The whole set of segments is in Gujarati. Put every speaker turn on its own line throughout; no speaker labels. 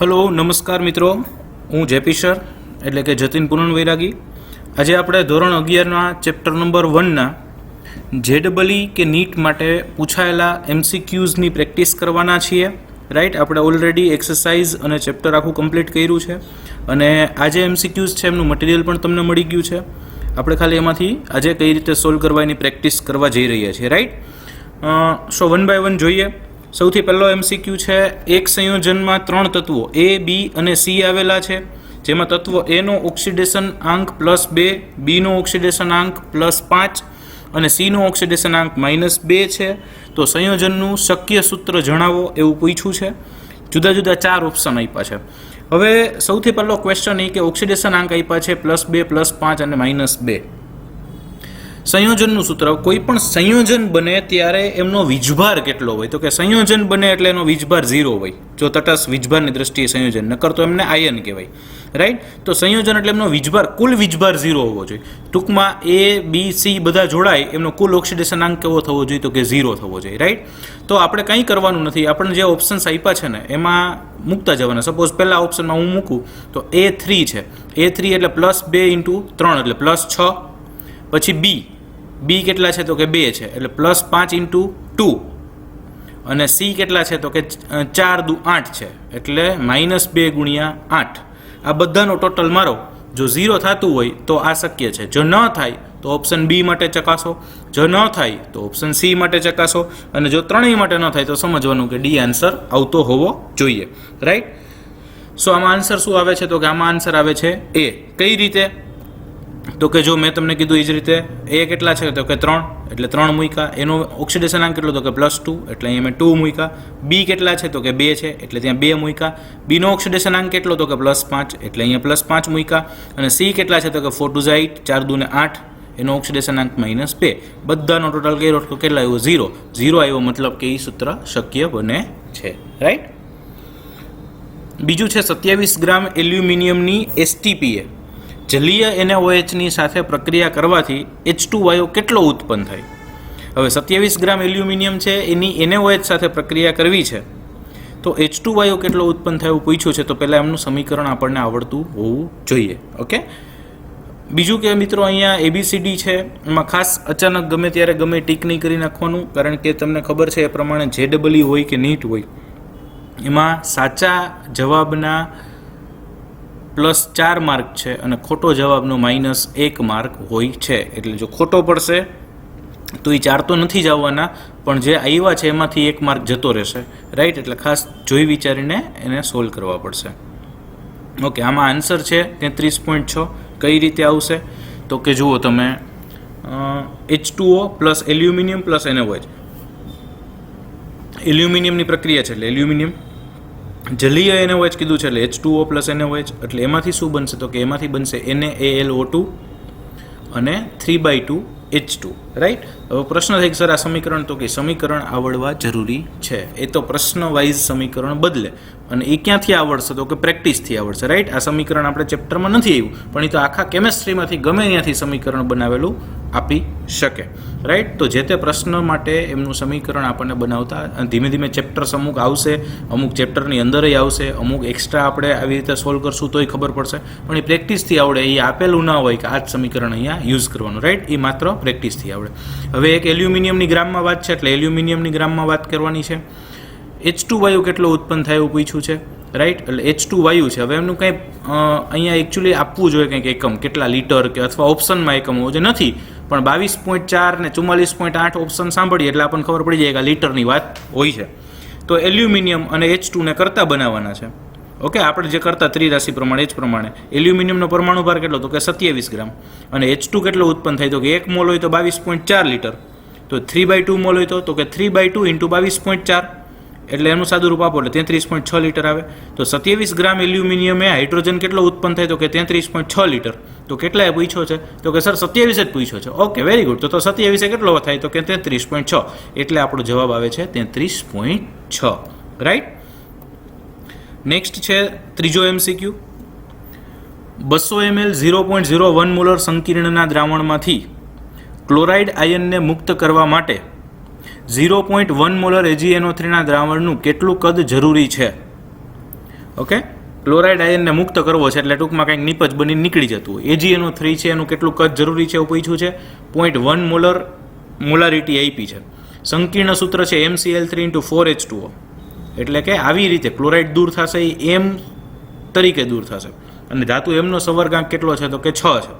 હલો નમસ્કાર મિત્રો, હું જેપીસર એટલે કે જતીન પૂનન વૈરાગી. આજે આપણે ધોરણ 11ના ચેપ્ટર નંબર 1ના જેડબલઈ કે નીટ માટે પૂછાયેલા એમસીક્યુઝની પ્રેક્ટિસ કરવાના છીએ. રાઈટ, આપણે ઓલરેડી એક્સરસાઇઝ અને ચેપ્ટર આખું કમ્પ્લીટ કર્યું છે અને આજે એમસીક્યુઝ છે એમનું મટીરિયલ પણ તમને મળી ગયું છે. આપણે ખાલી એમાંથી આજે કઈ રીતે સોલ્વ કરવા એની પ્રેક્ટિસ કરવા જઈ રહ્યા છીએ. Right, so one by one જોઈએ. સૌથી પહેલો એમસીક્યુ છે, એક સંયોજનમાં 3 તત્વો એ, બી અને સી આવેલા છે, જેમાં તત્વ એનો ઓક્સિડેશન આંક +2, બીનો ઓક્સિડેશન આંક +5 અને સીનો ઓક્સિડેશન આંક -2 છે. તો સંયોજનનું શક્ય સૂત્ર જણાવો એવું પૂછ્યું છે. જુદા જુદા 4 ઓપ્શન આપ્યા છે. હવે સૌથી પહેલો ક્વેશ્ચન એ કે ઓક્સિડેશન આંક આપ્યા છે +2, +5 અને -2. સંયોજનનું સૂત્ર, કોઈ પણ સંયોજન બને ત્યારે એમનો વીજભાર કેટલો હોય? તો કે સંયોજન બને એટલે એનો વીજભાર 0 હોય, જો તટસ્થ વીજભારની દ્રષ્ટિએ સંયોજન, નકર તો એમને આયન કહેવાય. રાઈટ, તો સંયોજન એટલે એમનો વીજભાર, કુલ વીજભાર 0 હોવો જોઈએ. ટૂંકમાં એ, બી, સી બધા જોડાય એમનો કુલ ઓક્સિડેશન આંક કેવો થવો જોઈએ? તો કે 0 થવો જોઈએ. રાઈટ, તો આપણે કંઈ કરવાનું નથી, આપણને જે ઓપ્શન્સ આપ્યા છે ને એમાં મૂકતા જવાના. સપોઝ પહેલા ઓપ્શનમાં હું મૂકું તો A3 છે, A3 એટલે +2 × 3 એટલે +6. પછી બી કેટલા છે? તો કે 2 છે એટલે +5 × 2. અને સી કેટલા છે? તો કે 4 × 2 = 8 છે એટલે -2 × 8. આ બધાનો ટોટલ મારો જો 0 થતું હોય તો આ શક્ય છે. જો ન થાય તો ઓપ્શન બી માટે ચકાસો, જો ન થાય તો ઓપ્શન સી માટે ચકાસો, અને જો ત્રણેય માટે ન થાય તો સમજવાનું કે ડી આન્સર આવતો હોવો જોઈએ. રાઈટ, સો આમાં આન્સર શું આવે છે? તો કે આમાં આન્સર આવે છે એ. કઈ રીતે? તો કે જો મેં તમને કીધું એ જ રીતે, એ કેટલા છે? તો કે 3 એટલે 3 મૂક્યા. એનો ઓક્સિડેશન આંક કેટલો? તો કે +2 એટલે અહીંયા મેં 2 મૂક્યા. બી કેટલા છે? તો કે 2 છે એટલે ત્યાં 2 મૂક્યા. બીનો ઓક્સિડેશન આંક કેટલો? તો કે +5 એટલે અહીંયા +5 મૂક્યા. અને સી કેટલા છે? તો કે 4 × 2 = 8, 4 × 2 = 8, એનો ઓક્સિડેશન આંક -2. બધાનો ટોટલ કર્યો તો કેટલા આવ્યો? 0. 0 આવ્યો મતલબ કે એ સૂત્ર શક્ય બને છે. રાઈટ, બીજું છે 27 ગ્રામ એલ્યુમિનિયમની STPA જલીય NaOHની સાથે પ્રક્રિયા કરવાથી H2 કેટલો ઉત્પન્ન થાય? હવે 27 ગ્રામ એલ્યુમિનિયમ છે, એની NaOH સાથે પ્રક્રિયા કરવી છે તો H2 કેટલો ઉત્પન્ન થાય એવું પૂછ્યું છે. તો પહેલાં એમનું સમીકરણ આપણને આવડતું હોવું જોઈએ. ઓકે, બીજું કે મિત્રો અહીંયા ABCD છે, એમાં ખાસ અચાનક ગમે ત્યારે ગમે ટીક નહીં કરી નાખવાનું, કારણ કે તમને ખબર છે એ પ્રમાણે JEE હોય કે નીટ હોય એમાં સાચા જવાબના +4 માર્ક છે અને ખોટો જવાબનો -1 માર્ક હોય છે. એટલે જો ખોટો પડશે તો એ 4 તો નથી જ આવવાના, પણ જે આવ્યા છે એમાંથી 1 માર્ક જતો રહેશે. રાઈટ, એટલે ખાસ જોઈ વિચારીને એને સોલ્વ કરવા પડશે. ઓકે, આમાં આન્સર છે 33.6. કઈ રીતે આવશે? તો કે જુઓ તમે, H2O + એલ્યુમિનિયમ + NaOH, એલ્યુમિનિયમની પ્રક્રિયા છે એટલે એલ્યુમિનિયમ, જલીય NaOH કીધું છે એટલે H2O + NaOH, એટલે એમાંથી શું બનશે? તો કે એમાંથી બનશે NaAlO2 અને 3/2 H2. રાઈટ, હવે પ્રશ્ન થાય કે સર આ સમીકરણ, તો કે સમીકરણ આવડવા જરૂરી છે. એ તો પ્રશ્ન વાઇઝ સમીકરણ બદલે, અને એ ક્યાંથી આવડશે? તો કે પ્રેક્ટિસથી આવડશે. રાઈટ, આ સમીકરણ આપણે ચેપ્ટરમાં નથી આવ્યું, પણ એ તો આખા કેમેસ્ટ્રીમાંથી ગમે ત્યાંથી સમીકરણ બનાવેલું આપી શકે. રાઈટ, તો જે તે પ્રશ્ન માટે એમનું સમીકરણ આપણને બનાવતા ધીમે ધીમે ચેપ્ટર્સ અમુક આવશે, અમુક ચેપ્ટરની અંદર આવશે, અમુક એક્સ્ટ્રા આપણે આવી રીતે સોલ્વ કરશું તોય ખબર પડશે, પણ એ પ્રેક્ટિસથી આવડે. એ આપેલું ના હોય કે આ જ સમીકરણ અહીંયા યુઝ કરવાનું. રાઈટ, એ માત્ર પ્રેક્ટિસથી આવડે. હવે એક એલ્યુમિનિયમની ગ્રામમાં વાત છે એટલે એલ્યુમિનિયમની ગ્રામમાં વાત કરવાની છે. H2 કેટલો ઉત્પન્ન થાય એવું પૂછ્યું છે. રાઈટ, એટલે H2 છે. હવે એમનું કંઈ અહીંયા એકચ્યુઅલી આપવું જોઈએ કંઈક એકમ, કેટલા લીટર કે અથવા ઓપ્શનમાં એકમ હોવો જોઈએ, નથી, પણ 22.4 ને 44.8 ઓપ્શન સાંભળીએ એટલે આપણને ખબર પડી જાય કે આ લીટરની વાત હોય છે. તો એલ્યુમિનિયમ અને H2 ને કરતા બનાવવાના છે. ઓકે, આપણે જે કરતા ત્રિરાશિ પ્રમાણે એ જ પ્રમાણે એલ્યુમિનિયમનો પરમાણુ ભાર કેટલો? તો કે 27 ગ્રામ. અને H2 કેટલો ઉત્પન્ન થાય? તો કે 1 મોલ હોય તો 22.4 લીટર. તો 3/2 મોલ હોય તો કે 3/2 × 22.4 એટલે એનું સાદું રૂપ આપો એટલે 33.6 લીટર આવે. તો 27 ગ્રામ એલ્યુમિનિયમે હાઇડ્રોજન કેટલો ઉત્પન્ન થાય? તો કે 33.6 લીટર. તો કેટલાએ પૂછ્યો છે? તો કે સર 27 જ પૂછ્યો છે. Okay, very good. તો 27 કેટલો થાય? તો કે 33.6. એટલે આપણો જવાબ આવે છે 33.6. રાઈટ, નેક્સ્ટ છે ત્રીજો MCQ. 200 ml 0.01 મોલર સંકીર્ણના દ્રાવણમાંથી ક્લોરાઇડ આયનને મુક્ત કરવા માટે 0.1 મોલર AgNO3ના દ્રાવણનું કેટલું કદ જરૂરી છે? ઓકે, ક્લોરાઇડ આયનને મુક્ત કરવો છે એટલે ટૂંકમાં કંઈક નિપજ બની નીકળી જતું હોય. AgNO3 છે એનું કેટલું કદ જરૂરી છે એવું પૂછ્યું છે. 0.1 મોલારિટી આપી છે. સંકીર્ણ સૂત્ર છે MCl3 × 4H2O, એટલે કે આવી રીતે ક્લોરાઇડ દૂર થશે એ M તરીકે દૂર થશે અને ધાતુ એમનો સંવર્ગાંક કેટલો છે તો કે 6 છે.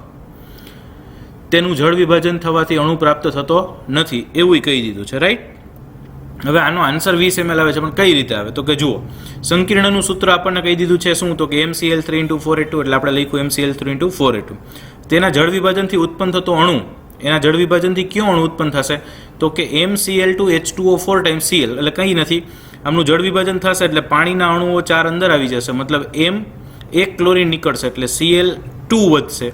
તેનું જળ વિભાજન થવાથી અણુ પ્રાપ્ત થતો નથી એવું કહી દીધું છે. રાઈટ, હવે આનો આન્સર 20 ml આવે છે, પણ કઈ રીતે આવે તો કે જુઓ, સંકીર્ણનું સૂત્ર આપણને કહી દીધું છે શું તો કે MCl3 × 4H2, એટલે આપણે લખ્યું MCl3 × 4H2. તેના જળ વિભાજનથી ઉત્પન્ન થતો અણુ, એના જળ વિભાજનથી કયો અણુ ઉત્પન્ન થશે તો કે MCl2H2O4 ટાઈમ્સ Cl, એટલે કંઈ નથી, આમનું જળ વિભાજન થશે એટલે પાણીના અણુઓ 4 અંદર આવી જશે, મતલબ એક ક્લોરીન નીકળશે એટલે Cl2 વધશે,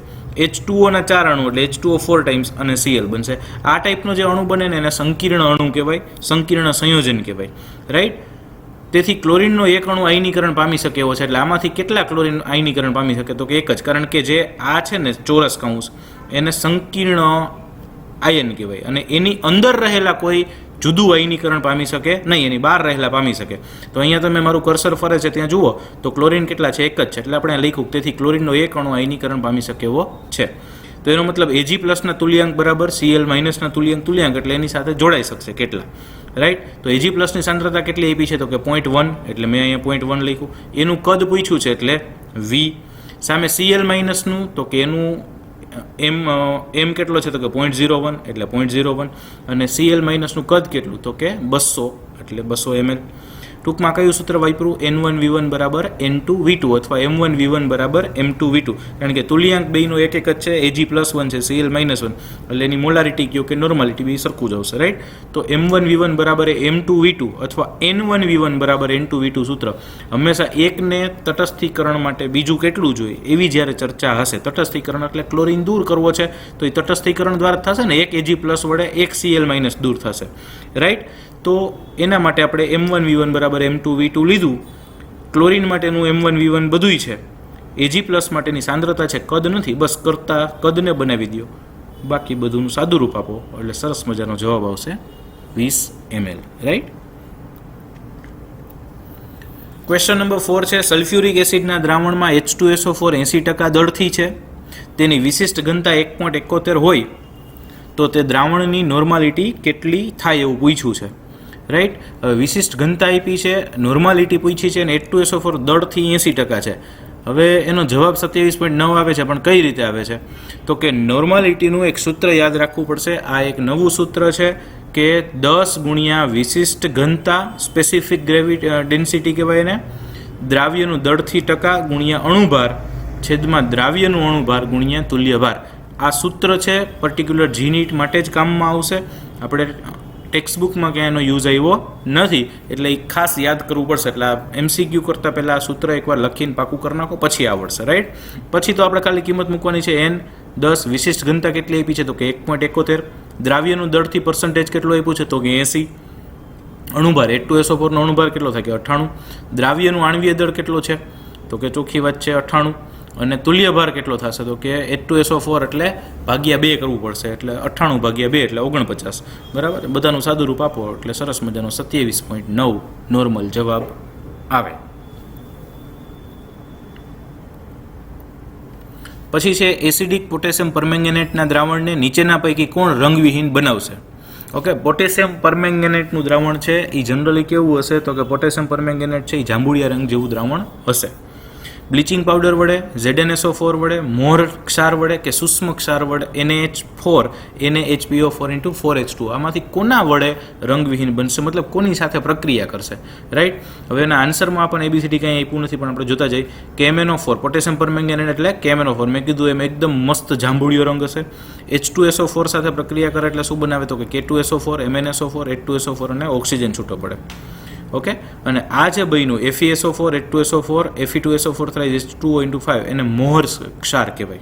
H2O ના 4 અણુ એટલે H2O4 ટાઈમ્સ અને Cl બનશે. આ ટાઈપનો જે અણુ બને ને એને સંકીર્ણ અણુ કહેવાય, સંકીર્ણ સંયોજન કહેવાય. રાઈટ, તેથી ક્લોરીનનો એક અણુ આયનીકરણ પામી શકે એવો છે, એટલે આમાંથી કેટલા ક્લોરીન આયનીકરણ પામી શકે તો કે એક જ, કારણ કે જે આ છે ને ચોરસ કૌંસ એને સંકીર્ણ આયન કહેવાય અને એની અંદર રહેલા કોઈ જુદું આયનીકરણ પામી શકે નહીં, એની બહાર રહેલા પામી શકે. તો અહીંયા તમે મારું કર્સર ફરે છે ત્યાં જુઓ તો ક્લોરીન કેટલા છે, એક જ છે, એટલે આપણે લખ્યું તેથી ક્લોરીનનો એક અણુ આયનીકરણ પામી શકે એવો છે. તો એનો મતલબ Ag+ ના તુલ્યાંક બરાબર Cl- ના તુલ્યાંક એટલે એની સાથે જોડાઈ શકશે કેટલા. રાઈટ, તો Ag+ ની સાંદ્રતા કેટલી આપી છે તો કે 0.1, એટલે મેં અહીંયા 0.1 લખ્યું. એનું કદ પૂછ્યું છે એટલે V. સામે Cl- નું તો કે એનું એમ કેટલો છે તો કે 0.01, એટલે 0.01 અને Cl- નું કદ કેટલું તો કે 200, એટલે 200 ml. ટૂંકમાં કયું સૂત્ર વાપરું, N1V1 બરાબર N2V2 અથવા M1V1 બરાબર M2V2, કારણ કે તુલ્યાંક બેયનો એક જ છે, Ag+1 છે Cl-1, એટલે એની મોલારિટી કયો કે નોર્માલિટી બી સરખું જ આવશે. રાઈટ, તો M1V1 બરાબર M2V2 અથવા N1V1 બરાબર N2V2 સૂત્ર હંમેશા એકને તટસ્થીકરણ માટે બીજું કેટલું જોઈએ એવી જ્યારે ચર્ચા હશે. તટસ્થીકરણ એટલે ક્લોરીન દૂર કરવો છે તો એ તટસ્થીકરણ દ્વારા થશે ને, એક Ag+ વડે એક Cl- દૂર થશે. રાઈટ, તો એના માટે આપણે M1V1 બરાબર M2V2 લીધું. ક્લોરીન માટેનું M1V1 બધુંય છે, Ag+ માટેની સાંદ્રતા છે, કદ નથી, બસ કરતા કદને બનાવી દો, બાકી બધુંનું સાદું રૂપ આપો એટલે સરસ મજાનો જવાબ આવશે 20 ml. રાઈટ, ક્વેશ્ચન નંબર 4 છે, સલ્ફ્યુરિક એસિડના દ્રાવણમાં H2SO4 80% દળથી છે, તેની વિશિષ્ટ ઘનતા 1.71 હોય તો તે દ્રાવણની નોર્માલિટી કેટલી થાય એવું પૂછ્યું છે. રાઈટ, હવે વિશિષ્ટ ઘનતા આપી છે, નોર્માલિટી પૂછી છે અને H2SO4 દળથી 80% છે. હવે એનો જવાબ 27.9 આવે છે, પણ કઈ રીતે આવે છે તો કે નોર્માલિટીનું એક સૂત્ર યાદ રાખવું પડશે. આ એક નવું સૂત્ર છે કે 10 ગુણ્યા વિશિષ્ટ ઘનતા, સ્પેસિફિક ડેન્સિટી કહેવાય એને, દ્રાવ્યનું દળથી ટકા ગુણ્યા અણુભાર છેદમાં દ્રાવ્યનું અણુભાર ગુણ્યા તુલ્ય ભાર. આ સૂત્ર છે પર્ટિક્યુલર G-NEET માટે જ કામમાં આવશે, આપણે ટેક્સ્ટબુકમાં ક્યાંય એનો યુઝ આવ્યો નથી, એટલે એ ખાસ યાદ કરવું પડશે. એટલે આ MCQ કરતાં પહેલાં આ સૂત્ર એકવાર લખીને પાકું કરી નાખો પછી આવડશે. રાઈટ, પછી તો આપણે ખાલી કિંમત મૂકવાની છે N10, વિશિષ્ટ ઘનતા કેટલી આપી છે તો કે 1.71, દ્રાવ્યનું દળથી પર્સન્ટેજ કેટલો આપ્યું છે તો કે 80, અણુભાર H2SO4 નો અણુભાર કેટલો થાય કે 98, દ્રાવ્યનું આણ્વીય દળ કેટલો છે તો કે ચોખ્ખી વાત છે 98, અને તુલ્ય ભાર કેટલો થશે તો કે H2SO4 એટલે ભાગ્યા 2 કરવું પડશે, એટલે 98 ભાગ્યા 2 એટલે 49. બરાબર, બધાનું સાદું રૂપ આપો એટલે સરસ મજાનો 27.9 નોર્મલ જવાબ આવે. પછી છે એસિડિક પોટેશિયમ પરમેંગેનેટના દ્રાવણને નીચેના પૈકી કોણ રંગવિહીન બનાવશે. ઓકે, પોટેશિયમ પરમેંગેનેટનું દ્રાવણ છે એ જનરલી કેવું હશે તો કે પોટેશિયમ પરમેંગેનેટ છે એ જાંબુડિયા રંગ જેવું દ્રાવણ હશે. બ્લીચિંગ પાવડર વડે, ZnSO4 વડે, મોર ક્ષાર વડે કે સૂક્ષ્મ ક્ષાર વડે NaH4 NaHPO4 × 4H2 આમાંથી કોના વડે રંગવિહીન બનશે, મતલબ કોની સાથે પ્રક્રિયા કરશે. રાઈટ, હવે એના આન્સરમાં પણ ABCD કંઈ આપ્યું નથી, પણ આપણે જોતા જઈએ. KMnO4 પોટેશિયમ પરમેંગેનેટ એટલે KMnO4, મેં કીધું એમ એકદમ મસ્ત જાંબુડિયો રંગ હશે. H2SO4 સાથે પ્રક્રિયા કરે એટલે શું બનાવે તો કે K2SO4 MnSO4 H2SO4 અને ઓક્સિજન છૂટો પડે. ઓકે, અને આ જે બન્યું FeSO4 H2SO4 Fe2SO4 thrice H2O × 5 એને મોર ક્ષાર કહેવાય.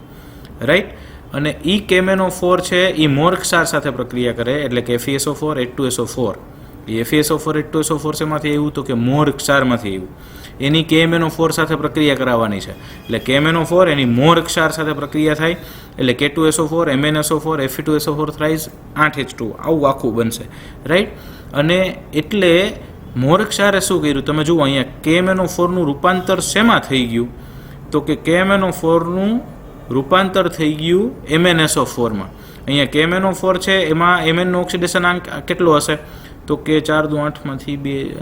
રાઈટ, અને ઈ KMnO4 છે એ મોર ક્ષાર સાથે પ્રક્રિયા કરે એટલે કે FeSO4 H2SO4, એ FeSO4 H2SO4 શેમાંથી આવ્યું તો કે મોર ક્ષારમાંથી આવ્યું. એની KMnO4 સાથે પ્રક્રિયા કરાવવાની છે, એટલે KMnO4 એની મોર ક્ષાર સાથે પ્રક્રિયા થાય એટલે K2SO4 MnSO4 Fe2SO4 thrice 8H2, આવું આખું બનશે. રાઈટ, અને એટલે મોરક્ષારે શું કર્યું તમે જુઓ અહીંયા KMnO4નું રૂપાંતર શેમાં થઈ ગયું તો કે KMnO4નું રૂપાંતર થઈ ગયું MnSO4માં. અહીંયા KMnO4 છે એમાં Mn નો ઓક્સિડેશનાંક કેટલો હશે તો કે 4 × 8 માંથી 2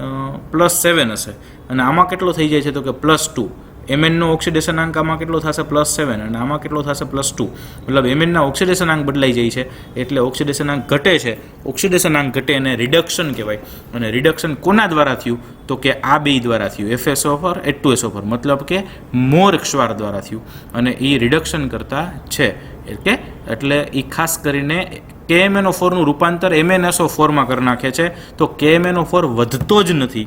+7 હશે અને આમાં કેટલો થઈ જાય છે તો કે +2. Mn નો ઓક્સિડેશનાંક આમાં કેટલો થશે +7 અને આમાં કેટલો થશે +2. મતલબ Mn ના ઓક્સિડેશનાંક બદલાઈ જાય છે એટલે ઓક્સિડેશનાંક ઘટે છે. ઓક્સિડેશનાંક ઘટે એને રિડક્શન કહેવાય અને રિડક્શન કોના દ્વારા થયું તો કે આ બે દ્વારા થયું FSO4 H2SO4 મતલબ કે મોર ક્ષાર દ્વારા થયું અને એ રિડક્શન કરતા છે એટલે એ ખાસ કરીને KMnO4નું રૂપાંતર MnSO4માં કરી નાખે છે. તો KMnO4 વધતો જ નથી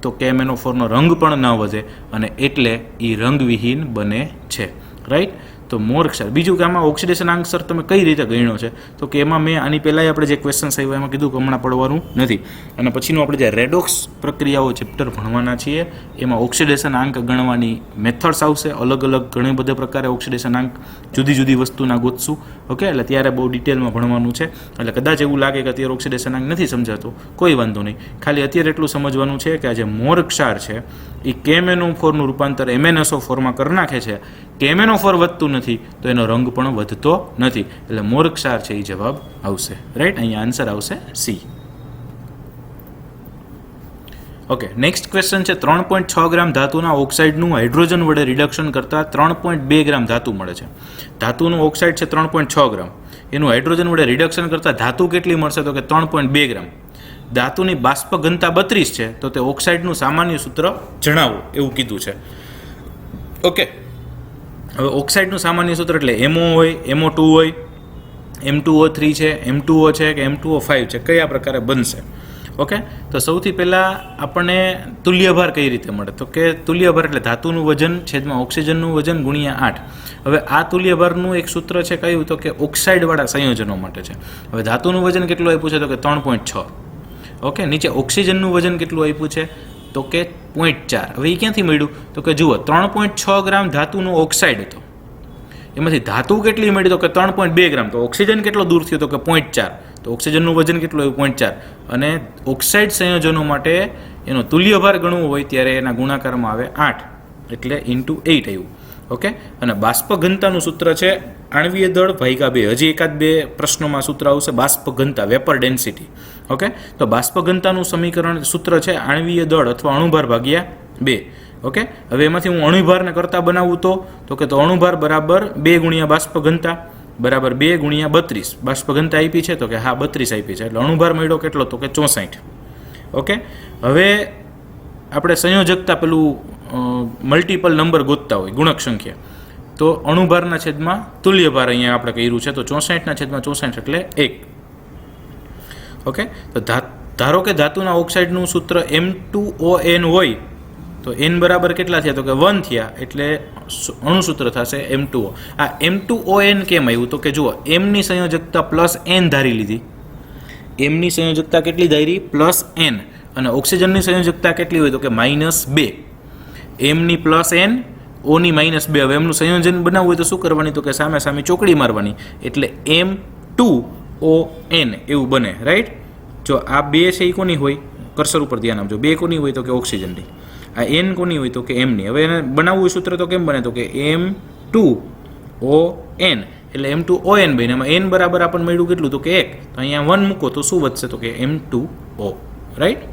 તો KMnO4નો રંગ પણ ન વધે અને એટલે એ રંગવિહીન બને છે. રાઈટ. તો મોર ક્ષાર. બીજું કે આમાં ઓક્સિડેશનાંક સર તમે કઈ રીતે ગણ્યો છે તો કે એમાં મેં આની પહેલાં આપણે જે ક્વેશ્ચન્સ આવ્યા એમાં કીધું કે હમણાં પડવાનું નથી અને પછીનું આપણે જે રેડોક્સ પ્રક્રિયાઓ ચેપ્ટર ભણવાના છીએ એમાં ઓક્સિડેશન આંક ગણવાની મેથડ્સ આવશે. અલગ અલગ ઘણી બધા પ્રકારે ઓક્સિડેશન આંક જુદી જુદી વસ્તુના ગોતશું. ઓકે, એટલે ત્યારે બહુ ડિટેલમાં ભણવાનું છે. એટલે કદાચ એવું લાગે કે અત્યારે ઓક્સિડેશન આંક નથી સમજાતો, કોઈ વાંધો નહીં. ખાલી અત્યારે એટલું સમજવાનું છે કે આ જે મોર ક્ષાર છે એ KMnO4નું રૂપાંતર MnSO4માં કરી નાખે છે. KMnO4 વધતું નથી તો એનો રંગ પણ વધતો નથી એટલે મોર ક્ષાર છે એ જવાબ આવશે. રાઈટ. અહીંયા આન્સર આવશે સી. ઓકે, નેક્સ્ટ ક્વેશ્ચન છે 3.6 ગ્રામ ધાતુના ઓક્સાઇડનું હાઇડ્રોજન વડે રિડક્શન કરતાં 3.2 ગ્રામ ધાતુ મળે છે. ધાતુનું ઓક્સાઇડ છે 3.6 ગ્રામ, એનું હાઇડ્રોજન વડે રિડક્શન કરતાં ધાતુ કેટલી મળશે તો કે 3.2 ગ્રામ. ધાતુની બાષ્પ ઘનતા 32 છે તો તે ઓક્સાઇડનું સામાન્ય સૂત્ર જણાવો એવું કીધું છે. ઓકે, હવે ઓક્સાઇડનું સામાન્ય સૂત્ર એટલે MO હોય, MO2 હોય, M2O3 છે, M2O છે કે M2O5 છે, કયા પ્રકારે બનશે. ઓકે, તો સૌથી પહેલાં આપણને તુલ્યભાર કઈ રીતે મળે તો કે તુલ્યભાર એટલે ધાતુનું વજન છેદમાં ઓક્સિજનનું વજન ગુણ્યા 8. હવે આ તુલ્યભારનું એક સૂત્ર છે કયું તો કે ઓક્સાઇડવાળા સંયોજનો માટે છે. હવે ધાતુનું વજન કેટલું આપ્યું છે તો કે 3.6. ઓકે, નીચે ઓક્સિજનનું વજન કેટલું આપ્યું છે તો કે 0.4. હવે એ ક્યાંથી મળ્યું તો કે જુઓ 3.6 ગ્રામ ધાતુનું ઓક્સાઇડ હતો, એમાંથી ધાતુ કેટલી મળી તો કે 3.2 ગ્રામ. તો ઓક્સિજન કેટલો દૂર થયો તો કે 0.4. તો ઓક્સિજનનું વજન કેટલું આવ્યું 0.4 અને ઓક્સાઇડ સંયોજનો માટે એનો તુલ્યભાર ગણવો હોય ત્યારે એના ગુણાકારમાં આવે 8 એટલે × 8 આવ્યું. ઓકે, અને બાષ્પ ઘનતાનું સૂત્ર છે આણ્વીય દળ ભાગ્યા 2. હજી એકાદ બે પ્રશ્નોમાં સૂત્ર આવશે બાષ્પ ઘનતા, વેપર ડેન્સિટી. ઓકે, તો બાષ્પ ઘનતાનું સમીકરણ સૂત્ર છે આણ્વીય દળ અથવા અણુભાર ભાગ્યા 2. ઓકે, હવે એમાંથી હું અણુભારને કરતા બનાવું તો કે તો અણુભાર બરાબર 2 ગુણ્યા બાષ્પ ઘનતા બરાબર 2 ગુણ્યા 32. બાષ્પ ઘનતા આપી છે તો કે હા 32 આપી છે એટલે અણુભાર મળ્યો કેટલો તો કે 64. ઓકે, હવે આપણે સંયોજકતા પેલું મલ્ટિપલ નંબર ગોતતા હોય ગુણક સંખ્યા તો અણુભારના છેદમાં તુલ્યભાર અહીંયા આપણે કર્યું છે તો 64ના છેદમાં 64 એટલે 1. ઓકે, તો ધારો કે ધાતુના ઓક્સાઇડનું સૂત્ર M2ON હોય તો n બરાબર કેટલા થયા તો કે 1 થયા એટલે અણુસૂત્ર થશે M2O. આ M2ON કેમ આવ્યું તો કે જુઓ mની સંયોજકતા +n ધારી લીધી. mની સંયોજકતા કેટલી ધારી +n અને ઓક્સિજનની સંયોજકતા કેટલી હોય તો કે -2. mની +n ઓની -2. હવે એમનું સંયોજન બનાવવું હોય તો શું કરવાની તો કે સામે સામે ચોકડી મારવાની એટલે M2ON એવું બને. રાઈટ. જો આ બે છે એ કોની હોય કર્સર ઉપર ધ્યાન આપજો. બે કોની હોય તો કે ઓક્સિજનની. આ n કોની હોય તો કે mની. હવે એને બનાવવું સૂત્ર તો કેમ બને તો કે M2ON એટલે M2ON બને. એમાં n બરાબર આપણને મળ્યું કેટલું તો કે 1. તો અહીંયા 1 મૂકો તો શું વધશે તો કે M2O. Right.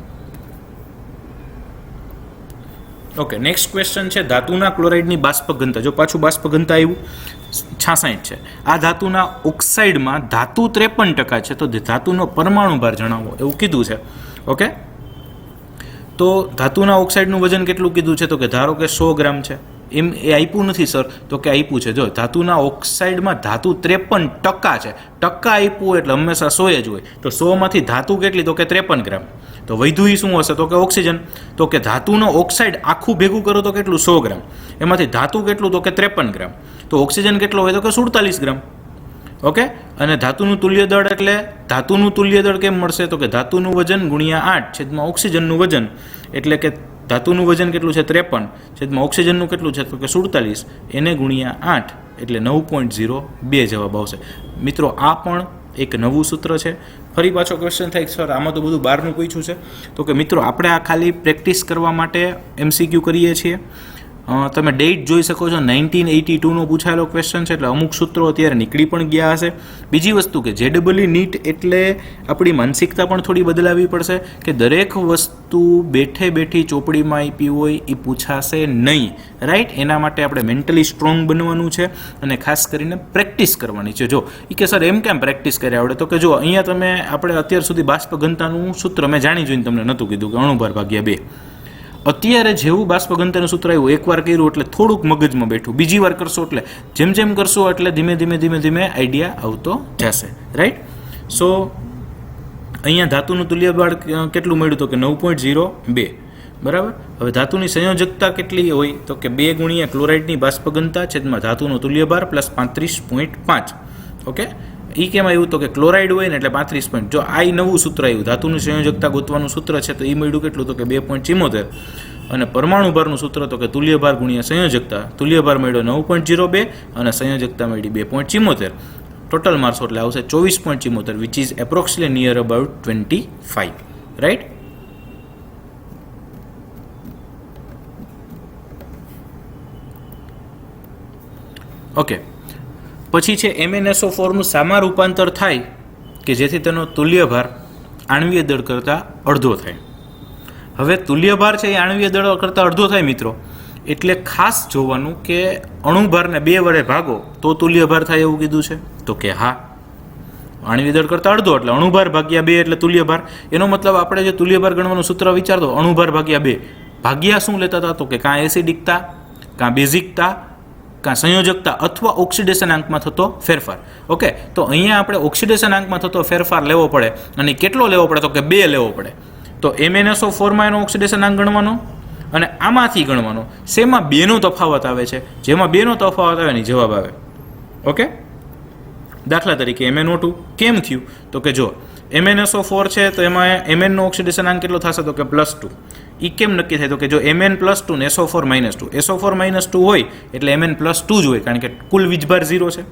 Okay, next question છે ધાતુના ક્લોરાઇડની બાષ્પ ઘનતા. જો પાછું બાષ્પ ઘનતા આવ્યું 66 છે. આ ધાતુના ઓક્સાઇડમાં ધાતુ 53% છે તો ધાતુનો પરમાણુ ભાર જણાવો એવું કીધું છે. ઓકે, તો ધાતુના ઓક્સાઇડનું વજન કેટલું કીધું છે તો કે ધારો કે 100 ગ્રામ છે. એમ એ આપ્યું નથી સર તો કે આપ્યું છે. જો ધાતુના ઓક્સાઇડમાં ધાતુ 53% છે, ટકા આપ્યું એટલે હંમેશા 100 જ હોય. તો 100માંથી ધાતુ કેટલી તો કે 53 ગ્રામ. તો વધુ એ શું હશે તો કે ઓક્સિજન. તો કે ધાતુનો ઓક્સાઇડ આખું ભેગું કરો તો કેટલું 100 ગ્રામ, એમાંથી ધાતુ કેટલું તો કે 53 ગ્રામ. તો ઓક્સિજન કેટલો હોય તો કે 47 ગ્રામ. ઓકે, અને ધાતુનું તુલ્ય દળ એટલે ધાતુનું તુલ્ય દળ કેમ મળશે તો કે ધાતુનું વજન ગુણ્યા 8 છેદમાં ઓક્સિજનનું વજન એટલે કે ધાતુનું વજન કેટલું છે 53 છેદમાં ઓક્સિજનનું કેટલું છે તો કે 47 એને ગુણ્યા 8 એટલે 9.02 જવાબ આવશે. મિત્રો આ પણ એક નવું સૂત્ર છે. ફરી પાછો ક્વેશ્ચન થાય સર આમાં તો બધું બહારનું પૂછ્યું છે, તો કે મિત્રો આપણે આ ખાલી પ્રેક્ટિસ કરવા માટે MCQ કરીએ છીએ. તમે ડેટ જોઈ શકો છો, 1982નો પૂછાયેલો ક્વેશ્ચન છે, એટલે અમુક સૂત્રો અત્યારે નીકળી પણ ગયા હશે. બીજી વસ્તુ કે JEE નીટ એટલે આપણી માનસિકતા પણ થોડી બદલાવી પડશે કે દરેક વસ્તુ બેઠે બેઠી ચોપડીમાં આપી હોય એ પૂછાશે નહીં, રાઈટ. એના માટે આપણે મેન્ટલી સ્ટ્રોંગ બનવાનું છે અને ખાસ કરીને પ્રેક્ટિસ કરવાની છે. જો એ કે સર એમ કેમ પ્રેક્ટિસ કરી આવડે, તો કે જો અહીંયા તમે આપણે અત્યાર સુધી બાષ્પ ઘનતાનું સૂત્ર મેં જાણી જોઈને તમને નહોતું કીધું કે અણુભાર ભાગ્યા 2. અત્યારે જેવું બાષ્પ ઘનતાનું સૂત્ર આવ્યું એકવાર કર્યું એટલે થોડુંક મગજમાં બેઠું, બીજી વાર કરશો એટલે જેમ કરશો એટલે ધીમે ધીમે આઈડિયા આવતો જશે, રાઈટ. સો અહીંયા ધાતુનું તુલ્યબળ કેટલું મળ્યું તો કે 9.02, બરાબર. હવે ધાતુની સંયોજકતા કેટલી હોય તો કે 2 ગુણ્યા ક્લોરાઇડની બાષ્પ ઘનતા છેદમાં ધાતુનો તુલ્યભાર પ્લસ 35.5. ઓકે, એ કેમ આવ્યું તો કે ક્લોરાઇડ હોય ને એટલે 35. જો આ નવું સૂત્ર આવ્યું, ધાતુની સંયોજકતા ગોતવાનું સૂત્ર છે, તો એ મળ્યું કેટલું તો કે 2.74. અને પરમાણુ ભારનું સૂત્ર તો કે તુલ્યભાર ગુણ્યા સંયોજકતા, તુલ્યભાર મળ્યો 9.02 અને સંયોજકતા મળી 2.74. ટોટલ મારશો એટલે આવશે 24.74, which is approximately near about 25, right. Okay, પછી છે MnSO4નું સામા રૂપાંતર થાય કે જેથી તેનો તુલ્યભાર આણ્વીય દળ કરતાં અડધો થાય. હવે તુલ્યભાર છે એ આણ્વીય દળ કરતાં અડધો થાય મિત્રો, એટલે ખાસ જોવાનું કે અણુભારને 2 વડે ભાગો તો તુલ્યભાર થાય એવું કીધું છે, તો કે હા, આણ્વીય દળ કરતાં અડધો એટલે અણુભાર ભાગ્યા 2 એટલે તુલ્યભાર. એનો મતલબ આપણે જે તુલ્યભાર ગણવાનું સૂત્ર વિચારતો અણુભાર ભાગ્યા 2, ભાગ્યા શું લેતા હતા તો કે કાં એસિડિકતા, કાં બેઝિકતા, કાં સંયોજકતા અથવા ઓક્સિડેશન આંકમાં થતો ફેરફાર. ઓકે, તો અહીંયા આપણે ઓક્સિડેશન આંકમાં થતો ફેરફાર લેવો પડે, અને કેટલો લેવો પડે તો કે 2 લેવો પડે. તો MnSO4માં એનો ઓક્સિડેશન આંક ગણવાનો અને આમાંથી ગણવાનો. શેમાં 2નો તફાવત આવે છે, જેમાં 2નો તફાવત આવે ને જવાબ આવે. ઓકે, દાખલા તરીકે MnO2 કેમ થયું તો કે જો MnSO4 છે તો એમાં Mn નો ઓક્સિડેશન આંક કેટલો થશે તો કે +2. એ કેમ નક્કી થાય તો કે જો Mn +2 ને SO4 -2, SO4 -2 હોય એટલે Mn+2 જ હોય, કારણ કે કુલ વીજભાર 0 છે.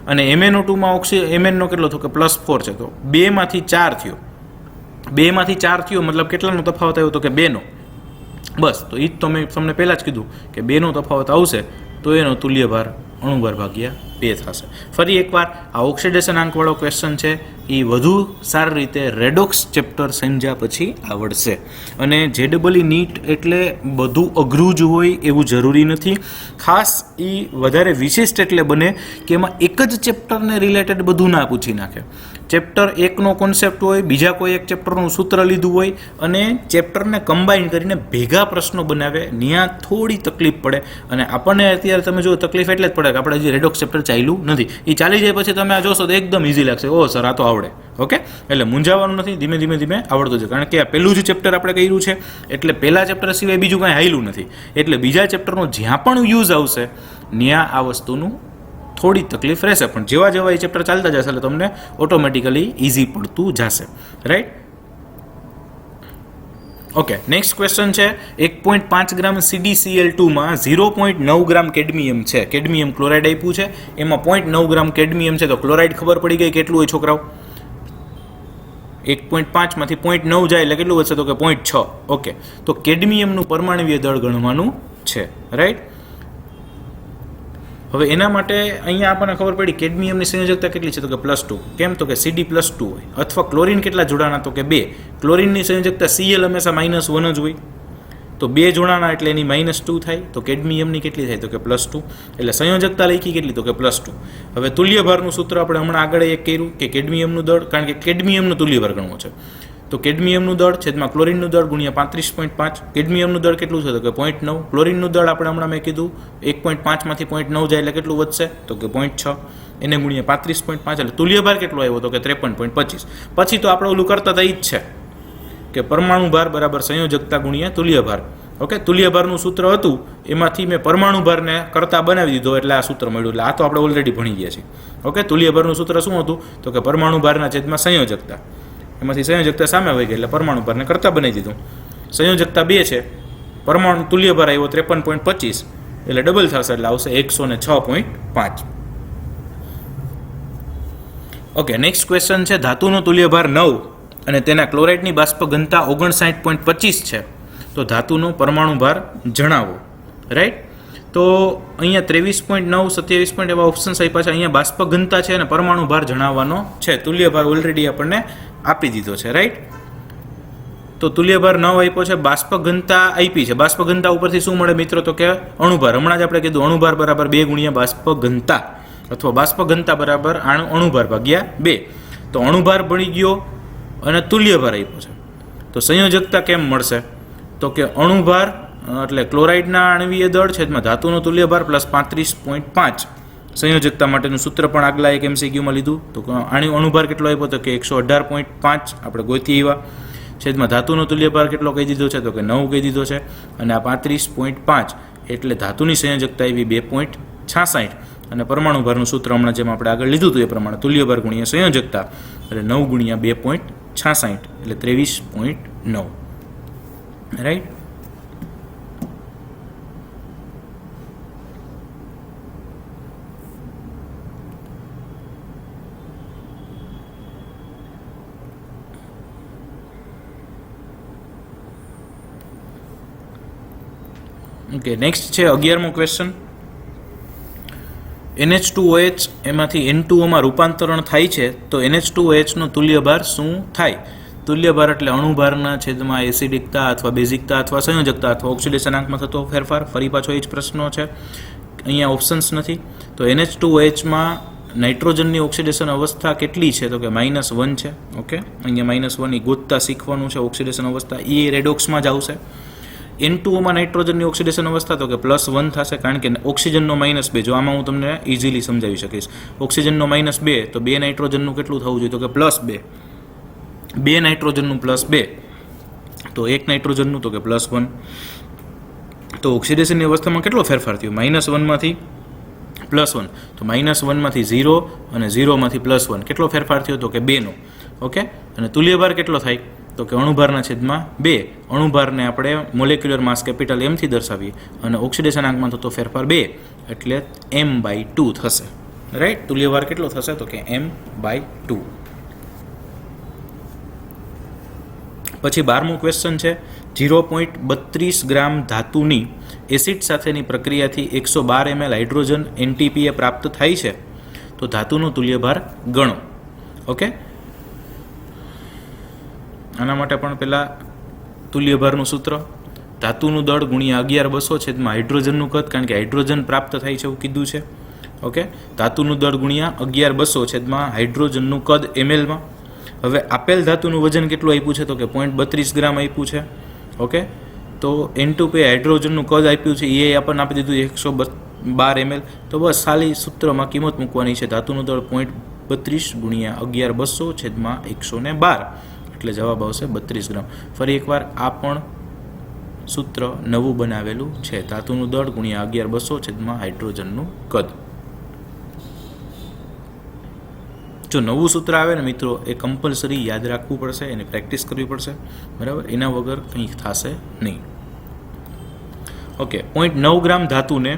અને MnO2માં Mn નો કેટલો થયો કે +4 છે, તો 2 માંથી 4 થયો. 2 માંથી 4 થયો મતલબ કેટલાનો તફાવત આવ્યો તો કે 2 નો. બસ, તો એ જ તો મેં તમને પહેલાં જ કીધું કે 2 નો તફાવત આવશે તો એનો તુલ્યભાર અણુભાર ભાગ્યા 2 થશે. ફરી એકવાર આ ઓક્સિડેશન આંકવાળો ક્વેશ્ચન છે એ વધુ સારી રીતે રેડોક્સ ચેપ્ટર સમજ્યા પછી આવડશે. અને JEE નીટ એટલે બધું અઘરું જ હોય એવું જરૂરી નથી. ખાસ એ વધારે વિશિષ્ટ એટલે બને કે એમાં એક જ ચેપ્ટરને રિલેટેડ બધું ના પૂછી નાખે. ચેપ્ટર 1નો કોન્સેપ્ટ હોય, બીજા કોઈ એક ચેપ્ટરનું સૂત્ર લીધું હોય અને ચેપ્ટરને કમ્બાઈન કરીને ભેગા પ્રશ્નો બનાવે, ત્યાં થોડી તકલીફ પડે. અને આપણને અત્યારે તમે જો તકલીફ એટલે જ પડે કે આપણે હજી રેડોક્સ ચેપ્ટર ચાલ્યું નથી. એ ચાલી જાય પછી તમે આ જોશો તો એકદમ ઇઝી લાગશે, ઓહ સર આ તો આવડે. ઓકે, એટલે મૂંઝાવાનું નથી, ધીમે ધીમે આવડતું છે. કારણ કે આ પહેલું જ ચેપ્ટર આપણે કર્યું છે, એટલે પહેલા ચેપ્ટર સિવાય બીજું કાંઈ હાલ્યું નથી. એટલે બીજા ચેપ્ટરનો જ્યાં પણ યુઝ આવશે ત્યાં આ વસ્તુનું થોડી તકલીફ રહેશે, પણ જેવા એ ચેપ્ટર ચાલતા જશે એટલે તમને ઓટોમેટિકલી ઇઝી પડતું જશે, રાઈટ. ઓકે, નેક્સ્ટ ક્વેશ્ચન છે 1.5 ગ્રામ CdCl2માં 0.9 ગ્રામ કેડમિયમ છે. કેડમિયમ ક્લોરાઇડ આપ્યું છે, એમાં 0.9 ગ્રામ કેડમિયમ છે. તો ક્લોરાઇડ ખબર પડી ગઈ કેટલું હોય છોકરાઓ? 1.5 માંથી 0.9 જાય એટલે કેટલું વધશે તો કે 0.6. ઓકે, તો કેડમિયમનું પરમાણુય દળ ગણવાનું છે, રાઈટ. હવે એના માટે અહીંયા આપણને ખબર પડી કેડમિયમની સંયોજકતા કેટલી છે તો કે +2. કેમ તો કે Cd+2 હોય. અથવા ક્લોરીન કેટલા જોડાણા તો કે 2. ક્લોરીનની સંયોજકતા Cl હંમેશા -1 જ હોય, તો 2 જોડાણા એટલે એની -2 થાય. તો કેડમિયમની કેટલી થાય તો કે +2. એટલે સંયોજકતા લખી કેટલી તો કે +2. હવે તુલ્યભારનું સૂત્ર આપણે હમણાં આગળ એક કર્યું કે કેડમિયમનું દળ, કારણ કે કેડમિયમનું તુલ્યભાર ગણવો છે, તો કેડમિયમનું દળ છેદમાં ક્લોરીનનું દળ ગુણ્યા 35.5. કેડમિયમનું દળ કેટલું છે તો કે 0.9. ક્લોરીનનું દળ આપણે હમણાં મેં કીધું 1.5 માંથી 0.9 જાય એટલે કેટલું વધશે તો કે 0.6. એને ગુણ્યા 35.5 એટલે તુલ્યભાર કેટલો આવ્યો તો કે 53.25. પછી તો આપણે ઓલું કરતા હતા એ જ છે કે પરમાણુ ભાર બરાબર સંયોજકતા ગુણ્યા તુલ્યભાર. ઓકે, તુલ્યભારનું સૂત્ર હતું એમાંથી મેં પરમાણુ ભારને કરતા બનાવી દીધો એટલે આ સૂત્ર મળ્યું. એટલે આ તો આપણે ઓલરેડી ભણી ગયા છીએ. ઓકે, તુલ્યભારનું સૂત્ર શું હતું તો કે પરમાણુ ભારના છેદમાં સંયોજકતા, એમાંથી સંયોજકતા સામે વહી ગઈ એટલે પરમાણુ ભારને કરતા બનાવી દીધું. સંયોજકતા 2 છે, પરમાણુ તુલ્યભાર આવ્યો 53.25 એટલે ડબલ થશે એટલે આવશે 106.5. ઓકે, નેક્સ્ટ ક્વેશ્ચન છે ધાતુનો તુલ્યભાર 9 અને તેના ક્લોરાઇડની બાષ્પ ઘનતા 59.25 છે, તો ધાતુનો પરમાણુ ભાર જણાવો. રાઈટ. તો અહીંયા 23.9, 27 એવા ઓપ્શન્સ આપ્યા છે. અહીંયા બાષ્પ ઘનતા છે અને પરમાણુ ભાર જણાવવાનો છે. તુલ્યભાર ઓલરેડી આપણને આપી દીધો છે. રાઈટ. તો તુલ્યભાર 9 આપ્યો છે, બાષ્પ ઘનતા આપી છે. બાષ્પ ઘનતા ઉપરથી શું મળે મિત્રો? તો કે અણુભાર. હમણાં જ આપણે કીધું અણુભાર બરાબર 2 ગુણ્યા બાષ્પ ઘનતા, અથવા બાષ્પ ઘનતા બરાબર અણુભાર ભાગ્યા 2. તો અણુભાર ભણી ગયો અને તુલ્યભાર આપ્યો છે. તો સંયોજકતા કેમ મળશે? તો કે અણુભાર એટલે ક્લોરાઇડના આણ્વીય દળ છેદમાં ધાતુનો તુલ્યભાર પ્લસ 35.5. સંયોજકતા માટેનું સૂત્ર પણ આગલા એક MCQમાં લીધું. તો અણુભાર કેટલો આપ્યો? તો કે 118.5 આપણે ગોતી આવ્યા. છેદમાં ધાતુનો તુલ્યભાર કેટલો કહી દીધો છે? તો કે 9 કહી દીધો છે. અને આ 35.5 એટલે ધાતુની સંયોજકતા એવી 2.66. અને પરમાણુ ભારનું સૂત્ર હમણાં જેમ આપણે આગળ લીધું હતું એ પ્રમાણે તુલ્યભાર ગુણ્યા સંયોજકતા એટલે 9 ગુણ્યા 2.66 એટલે 23.9. રાઈટ. ઓકે, નેક્સ્ટ છે 11મો ક્વેશ્ચન. NH2OH એમાંથી N2Oમાં રૂપાંતરણ થાય છે, તો NH2OHનો તુલ્યભાર શું થાય? તુલ્યભાર એટલે અણુભારના છેદમાં એસિડિકતા અથવા બેઝિકતા અથવા સંયોજકતા અથવા ઓક્સિડેશનાંકમાં થતો ફેરફાર. ફરી પાછો એ જ પ્રશ્નો છે, અહીંયા ઓપ્શન્સ નથી. તો NH2OHમાં નાઇટ્રોજનની ઓક્સિડેશન અવસ્થા કેટલી છે? તો કે -1 છે. ઓકે, અહીંયા -1 એ ગોતતા શીખવાનું છે. ઓક્સિડેશન અવસ્થા એ રેડોક્સમાં જ આવશે. N2Oમાં નાઇટ્રોજનની ઓક્સિડેશન અવસ્થા તો કે +1 થશે, કારણ કે ઓક્સિજનનો -2. જો આમાં હું તમને ઇઝીલી સમજાવી શકીશ. ઓક્સિજનનો -2 તો 2 નાઇટ્રોજનનું કેટલું થવું જોઈએ? તો કે +2. 2 નાઇટ્રોજનનું +2 તો 1 નાઇટ્રોજનનું તો કે +1. તો ઓક્સિડેશનની અવસ્થામાં કેટલો ફેરફાર થયો? -1માંથી +1. તો -1માંથી 0 અને 0માંથી +1 કેટલો ફેરફાર થયો? તો કે 2નો. ઓકે, અને તુલ્યભાર કેટલો થાય? તો કે અણુભારના છેદમાં 2. અણુભારને આપણે મોલેક્યુલર માસ કેપિટલ M થી દર્શાવીએ અને ઓક્સિડેશન આંકમાં થતો ફેરફાર 2 એટલે m/2 થશે. રાઈટ. તુલ્યભાર કેટલો થશે? તો કે m/2. પછી 12મો ક્વેશ્ચન છે 0.32 ગ્રામ ધાતુની એસિડ સાથેની પ્રક્રિયાથી 112 ml હાઇડ્રોજન NTPA પ્રાપ્ત થાય છે, તો ધાતુનો તુલ્યભાર ગણો. ઓકે, આના માટે પણ પહેલાં તુલ્યભારનું સૂત્ર ધાતુનું દળ ગુણ્યા 11200 છેદમાં હાઇડ્રોજનનું કદ, કારણ કે હાઇડ્રોજન પ્રાપ્ત થાય છે એવું કીધું છે. ઓકે, ધાતુનું દળ ગુણ્યા 11200 છેદમાં હાઇડ્રોજનનું કદ mlમાં. હવે આપેલ ધાતુનું વજન કેટલું આપ્યું છે? તો કે 0.32 ગ્રામ આપ્યું છે. ઓકે, તો N2PA હાઇડ્રોજનનું કદ આપ્યું છે એ આપણને આપી દીધું 112 ml. તો બસ ખાલી સૂત્રમાં કિંમત મૂકવાની છે. ધાતુનું દળ 0.32 ગુણ્યા 11200 છેદમાં 112 એટલે જવાબ આવશે 32 ગ્રામ. ફરી એકવાર આ પણ સૂત્ર નવું બનાવેલું છે. ધાતુનું દળ ગુણ્યા 11200 છેદમાં હાઇડ્રોજનનું કદ. જો નવું સૂત્ર આવે ને મિત્રો, એ કમ્પલસરી યાદ રાખવું પડશે, એને પ્રેક્ટિસ કરવી પડશે. બરાબર, એના વગર કંઈ થશે નહીં. ઓકે, 0.9 ગ્રામ ધાતુને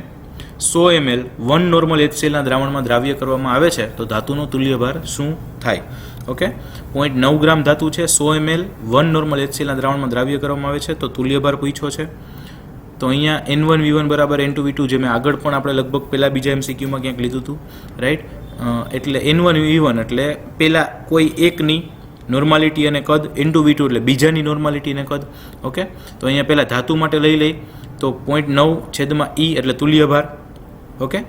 100 ml 1 નોર્મલ HClના દ્રાવણમાં દ્રાવ્ય કરવામાં આવે છે, તો ધાતુનો તુલ્યભાર શું થાય? ઓકે, 0.9 ગ્રામ ધાતુ છે, 100 ml 1 નોર્મલ HClના દ્રાવણમાં દ્રાવ્ય કરવામાં આવે છે, તો તુલ્યભાર પૂછ્યો છે. તો અહીંયા N1V1 બરાબર N2V2, જે મેં આગળ પણ આપણે લગભગ પહેલાં બીજા MCQમાં ક્યાંક લીધું હતું. રાઈટ. એટલે N1V1 એટલે પહેલાં કોઈ એકની નોર્માલિટી અને કદ, N2V2 એટલે બીજાની નોર્માલિટી અને કદ. ઓકે, તો અહીંયા પહેલાં ધાતુ માટે લઈ તો 0.9 છેદમાં E એટલે તુલ્યભાર. ઓકે,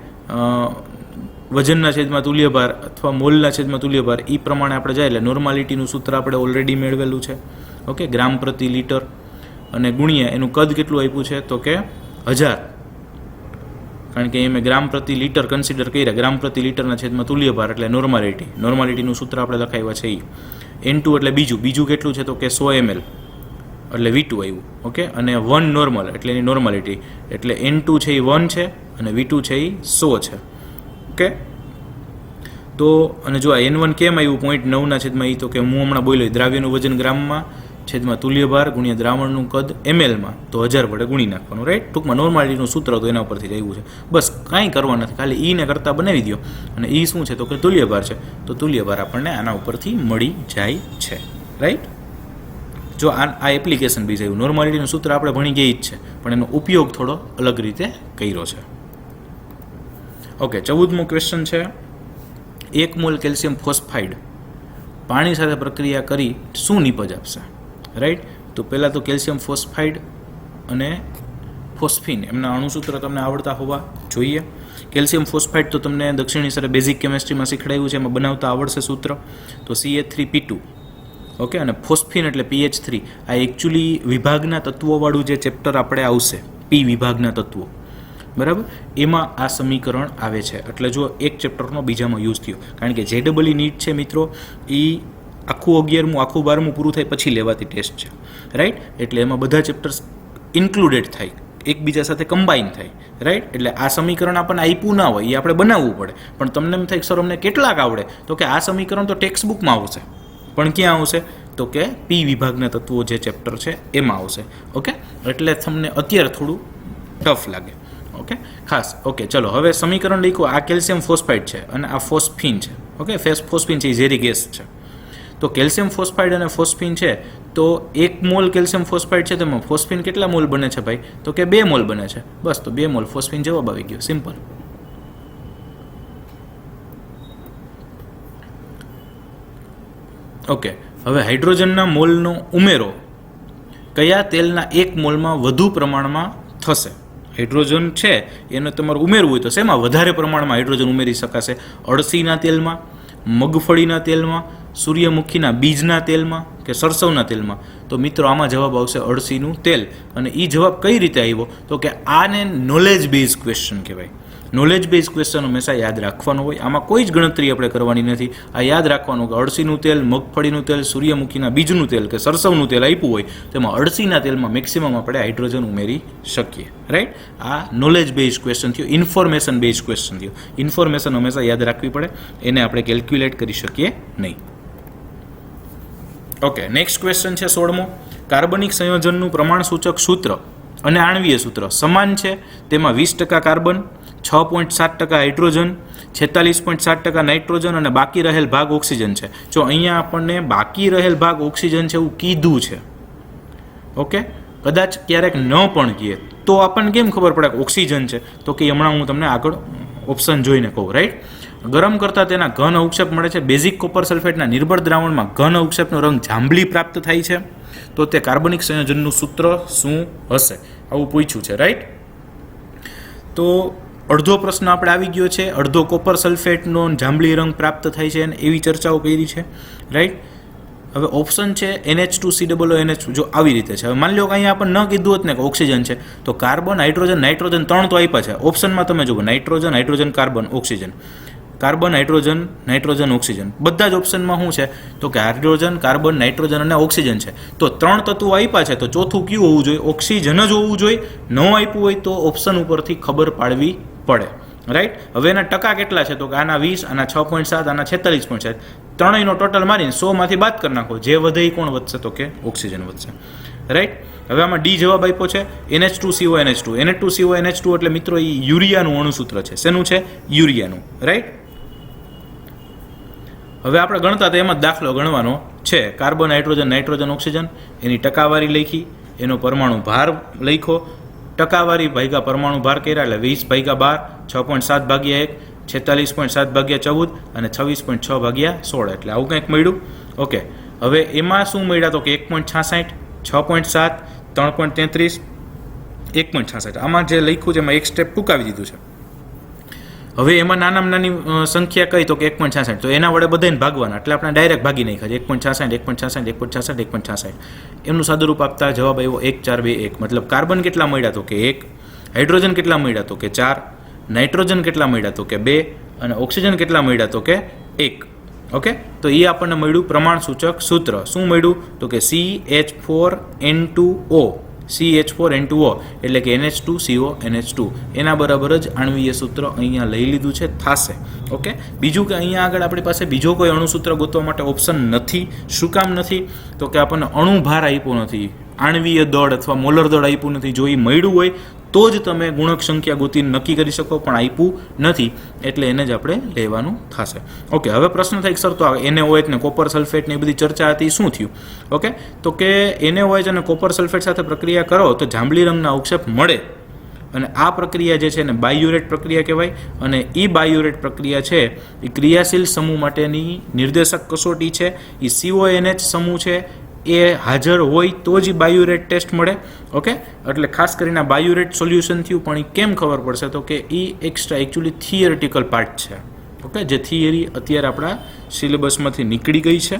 વજનના છેદમાં તુલ્યભાર અથવા મોલના છેદમાં તુલ્યભાર એ પ્રમાણે આપણે જાય એટલે નોર્માલિટીનું સૂત્ર આપણે ઓલરેડી મેળવેલું છે. ઓકે, ગ્રામ પ્રતિ લીટર અને ગુણ્યા એનું કદ કેટલું આપ્યું છે? તો કે 1000, કારણ કે મેં ગ્રામ પ્રતિ લીટર કન્સિડર કર્યા. ગ્રામ પ્રતિ લીટરના છેદમાં તુલ્યભાર એટલે નોર્માલિટીનું સૂત્ર આપણે લખાવ્યા છે એ. N2 એટલે બીજું કેટલું છે? તો કે 100 ml એટલે V2 આવ્યું. ઓકે, અને 1 નોર્મલ એટલે એની નોર્માલિટી એટલે N2 છે એ 1 છે અને V2 છે એ 100 છે. ઓકે, તો અને જો આ N1 કેમ આવ્યું 0.9 ના છેદમાં એ? તો કે હું હમણાં બોલ્યો દ્રાવ્યનું વજન ગ્રામમાં છેદમાં તુલ્યભાર ગુણ્યા દ્રાવણનું કદ ml તો 1000 વડે ગુણી નાખવાનું, રાઈટ. ટૂંકમાં નોર્માલિટીનું સૂત્ર તો એના ઉપરથી જ આવ્યું છે. બસ કાંઈ કરવા નથી, ખાલી ઈને કરતાં બનાવી દો. અને એ શું છે તો કે તુલ્યભાર છે, તો તુલ્યભાર આપણને આના ઉપરથી મળી જાય છે, રાઈટ. જો આ એપ્લિકેશન બી છે, નોર્માલિટીનું સૂત્ર આપણે ભણી ગઈ જ છે, પણ એનો ઉપયોગ થોડો અલગ રીતે કર્યો છે. ઓકે, 14મો ક્વેશ્ચન છે, 1 મોલ કેલ્શિયમ ફોસ્ફાઇડ પાણી સાથે પ્રક્રિયા કરી શું નિપજ આપશે, રાઈટ. તો પહેલાં તો કેલ્શિયમ ફોસ્ફાઇડ અને ફોસ્ફિન એમના અણુસૂત્ર તમને આવડતા હોવા જોઈએ. કેલ્શિયમ ફોસ્ફાઇડ તો તમને દક્ષિણી સરે બેઝિક કેમેસ્ટ્રીમાં શીખડાયું છે, એમાં બનાવતા આવડશે સૂત્ર. તો CH3P2, ઓકે. અને ફોસ્ફિન એટલે PH3. આ એકચ્યુઅલી વિભાગના તત્વોવાળું જે ચેપ્ટર આપણે આવશે, P વિભાગના તત્વો, બરાબર, એમાં આ સમીકરણ આવે છે. એટલે જો એક ચેપ્ટરનો બીજામાં યુઝ થયો, કારણ કે JEE નીટ છે મિત્રો, એ આખું 11મું આખું 12મું પૂરું થાય પછી લેવાતી ટેસ્ટ છે, રાઈટ. એટલે એમાં બધા ચેપ્ટર્સ ઇન્ક્લુડેડ થાય, એકબીજા સાથે કમ્બાઈન થાય, રાઈટ. એટલે આ સમીકરણ આપણને આપ્યું ના હોય, એ આપણે બનાવવું પડે. પણ તમને એમ થાય સર અમને કેટલાક આવડે, તો કે આ સમીકરણ તો ટેક્સ્ટ બુકમાં આવશે, પણ ક્યાં આવશે તો કે P વિભાગના તત્વો જે ચેપ્ટર છે એમાં આવશે, ઓકે. એટલે તમને અત્યારે થોડું ટફ લાગે, ઓકે, ખાસ. ઓકે, ચલો હવે સમીકરણ લખો. આ કેલ્શિયમ ફોસ્ફાઇડ છે અને આ ફોસ્ફિન છે, ઓકે. ફોસ્ફિન છે એ ઝેરી ગેસ છે. તો કેલ્શિયમ ફોસ્ફાઇડ અને ફોસ્ફિન છે, તો 1 મોલ કેલ્શિયમ ફોસ્ફાઇડ છે, તેમાં ફોસ્ફિન કેટલા મોલ બને છે ભાઈ, તો કે 2 મોલ બને છે. બસ, તો 2 મોલ ફોસ્ફિન જવાબ આવી ગયો, સિમ્પલ. ઓકે, હવે હાઇડ્રોજનના મોલનો ઉમેરો કયા તેલના 1 મોલમાં વધુ પ્રમાણમાં થશે. હાઇડ્રોજન છે એને તમારે ઉમેરવું હોય તો શેમાં વધારે પ્રમાણમાં હાઇડ્રોજન ઉમેરી શકાશે? અળસીના તેલમાં, મગફળીના તેલમાં, સૂર્યમુખીના બીજના તેલમાં કે સરસવના તેલમાં? તો મિત્રો આમાં જવાબ આવશે અળસીનું તેલ. અને એ જવાબ કઈ રીતે આવ્યો તો કે આને નોલેજ બેઝ ક્વેશ્ચન કહેવાય. નોલેજ બેઝ ક્વેશ્ચન હંમેશા યાદ રાખવાનું હોય, આમાં કોઈ જ ગણતરી આપણે કરવાની નથી. આ યાદ રાખવાનું કે અળસીનું તેલ, મગફળીનું તેલ, સૂર્યમુખીના બીજનું તેલ કે સરસવનું તેલ આપ્યું હોય તેમાં અળસીના તેલમાં મેક્સિમમ આપણે હાઇડ્રોજન ઉમેરી શકીએ, રાઈટ. આ નોલેજ બેઝ ક્વેશ્ચન થયો, ઇન્ફોર્મેશન બેઝ ક્વેશ્ચન થયો. ઇન્ફોર્મેશન હંમેશા યાદ રાખવી પડે, એને આપણે કેલ્ક્યુલેટ કરી શકીએ નહીં. ઓકે, નેક્સ્ટ ક્વેશ્ચન છે 16મો. કાર્બનિક સંયોજનનું પ્રમાણસૂચક સૂત્ર અને આણ્વીય સૂત્ર સમાન છે. તેમાં 20% કાર્બન, 6.7% હાઇડ્રોજન, 46.7% નાઇટ્રોજન અને બાકી રહેલ ભાગ ઓક્સિજન છે. જો અહીંયા આપણને બાકી રહેલ ભાગ ઓક્સિજન છે એવું કીધું છે, ઓકે. કદાચ ક્યારેક ન પણ કહીએ તો આપણને કેમ ખબર પડે કે ઓક્સિજન છે, તો કે હમણાં હું તમને આગળ ઓપ્શન જોઈને કહું, રાઈટ. ગરમ કરતાં તેના ઘન અવક્ષેપ મળે છે. બેઝિક કોપર સલ્ફેટના નિર્બળ દ્રાવણમાં ઘન અવક્ષેપનો રંગ જાંબલી પ્રાપ્ત થાય છે. તો તે કાર્બનિક સંયોજનનું સૂત્ર શું હશે, આવું પૂછ્યું છે, રાઈટ. તો અડધો પ્રશ્ન આપણે આવી ગયો છે, અડધો કોપર સલ્ફેટનો જાંબલી રંગ પ્રાપ્ત થાય છે અને એવી ચર્ચાઓ કરી છે, રાઈટ. હવે ઓપ્શન છે NH2COONH2. જો આવી રીતે છે, હવે માની લો કે અહીંયા આપણને ન કીધું હોત ને કે ઓક્સિજન છે, તો કાર્બન, હાઇડ્રોજન, નાઇટ્રોજન 3 તો આપ્યા છે. ઓપ્શનમાં તમે જુઓ nitrogen, hydrogen, carbon, oxygen, carbon, hydrogen, nitrogen, oxygen. બધા જ ઓપ્શનમાં શું છે તો કે હાઇડ્રોજન, કાર્બન, નાઇટ્રોજન અને ઓક્સિજન છે. તો 3 તત્વો આપ્યા છે, તો ચોથું કયું હોવું જોઈએ? ઓક્સિજન જ હોવું જોઈએ. ન આપ્યું હોય તો ઓપ્શન ઉપરથી ખબર પાડવી પડે, રાઈટ. હવે એના ટકા કેટલા છે તો કે આના 20, આના 6.7, આના 46.7. ત્રણેયનો ટોટલ મારીને 100માંથી બાદ કરી નાખો. જે વધે એ કોણ વધશે તો કે ઓક્સિજન વધશે, રાઈટ. હવે આમાં ડી જવાબ આપ્યો છે NH2CONH2. NH2CONH2 એટલે મિત્રો એ યુરિયાનું અણુસૂત્ર છે. શેનું છે? યુરિયાનું, રાઈટ. હવે આપણે ગણતા તો એમાં દાખલો ગણવાનો છે. કાર્બન, હાઇડ્રોજન, નાઇટ્રોજન, ઓક્સિજન, એની ટકાવારી લખી, એનો પરમાણુ ભાર લખ્યો, ટકાવારી ભાગ્યા પરમાણુ ભાર કર્યા એટલે 20/12, 6.7 ભાગ્યા 1, 46.7 ભાગ્યા 14 અને 26.6 ભાગ્યા 16. એટલે આવું કંઈક મળ્યું, ઓકે. હવે એમાં શું મળ્યા તો કે 1.66, 6.7, 3.33, 1.66. આમાં જે લખ્યું છે એમાં એક સ્ટેપ ટૂંકાવી દીધું છે. હવે એમાં નાનામાં નાની સંખ્યા કઈ તો કે 1.66. તો એના વડે બધાને ભાગવાના, એટલે આપણે ડાયરેક્ટ ભાગી નાખ્યા છે. 1.66, 1.66, 1.66, 1.66. એમનું સાદુરૂપ આપતા જવાબ આવ્યો 1421. મતલબ કાર્બન કેટલા મળ્યા તો કે 1, હાઇડ્રોજન કેટલા મળ્યા તો કે 4, નાઇટ્રોજન કેટલા મળ્યા તો કે 2 અને ઓક્સિજન કેટલા મળ્યા તો કે 1, ઓકે. તો એ આપણને મળ્યું પ્રમાણસૂચક સૂત્ર. શું મળ્યું તો કે CH4N2O. CH4N2O એટલે કે NH2CO NH2 એના બરાબર જ આણ્વીય સૂત્ર અહીંયા લઈ લીધું છે થશે. ઓકે, બીજું કે અહીંયા આગળ આપણી પાસે બીજો કોઈ અણુસૂત્ર ગોતવા માટે ઓપ્શન નથી. શું કામ નથી? તો કે આપણને અણુભાર આપ્યો નથી, આણ્વીય દળ અથવા મોલર દળ આપ્યું નથી. જો એ મળ્યું હોય તો જ તમે ગુણક સંખ્યા ગોતીને નક્કી કરી શકો, પણ આપ્યું નથી એટલે એને જ આપણે લેવાનું થશે. ઓકે, હવે પ્રશ્ન થાય સર તો NaOH ને કોપર સલ્ફેટ ને એ બધી ચર્ચા હતી, શું થયું? ઓકે, તો કે NaOH અને કોપર સલ્ફેટ સાથે પ્રક્રિયા કરો તો જાંબલી રંગના અવક્ષેપ મળે અને આ પ્રક્રિયા જે છે એને બાયુરેટ પ્રક્રિયા કહેવાય. અને એ બાયુરેટ પ્રક્રિયા છે એ ક્રિયાશીલ સમૂહ માટેની નિર્દેશક કસોટી છે. એ CONH સમૂહ છે એ હાજર હોય તો જ બાયુરેટ ટેસ્ટ મળે. ઓકે, એટલે ખાસ કરીને બાયુરેટ સોલ્યુશન થયું, પણ એ કેમ ખબર પડશે? તો કે એ એકચ્યુઅલી થિયરિટિકલ પાર્ટ છે. ઓકે, જે થિયરી અત્યારે આપણા સિલેબસમાંથી નીકળી ગઈ છે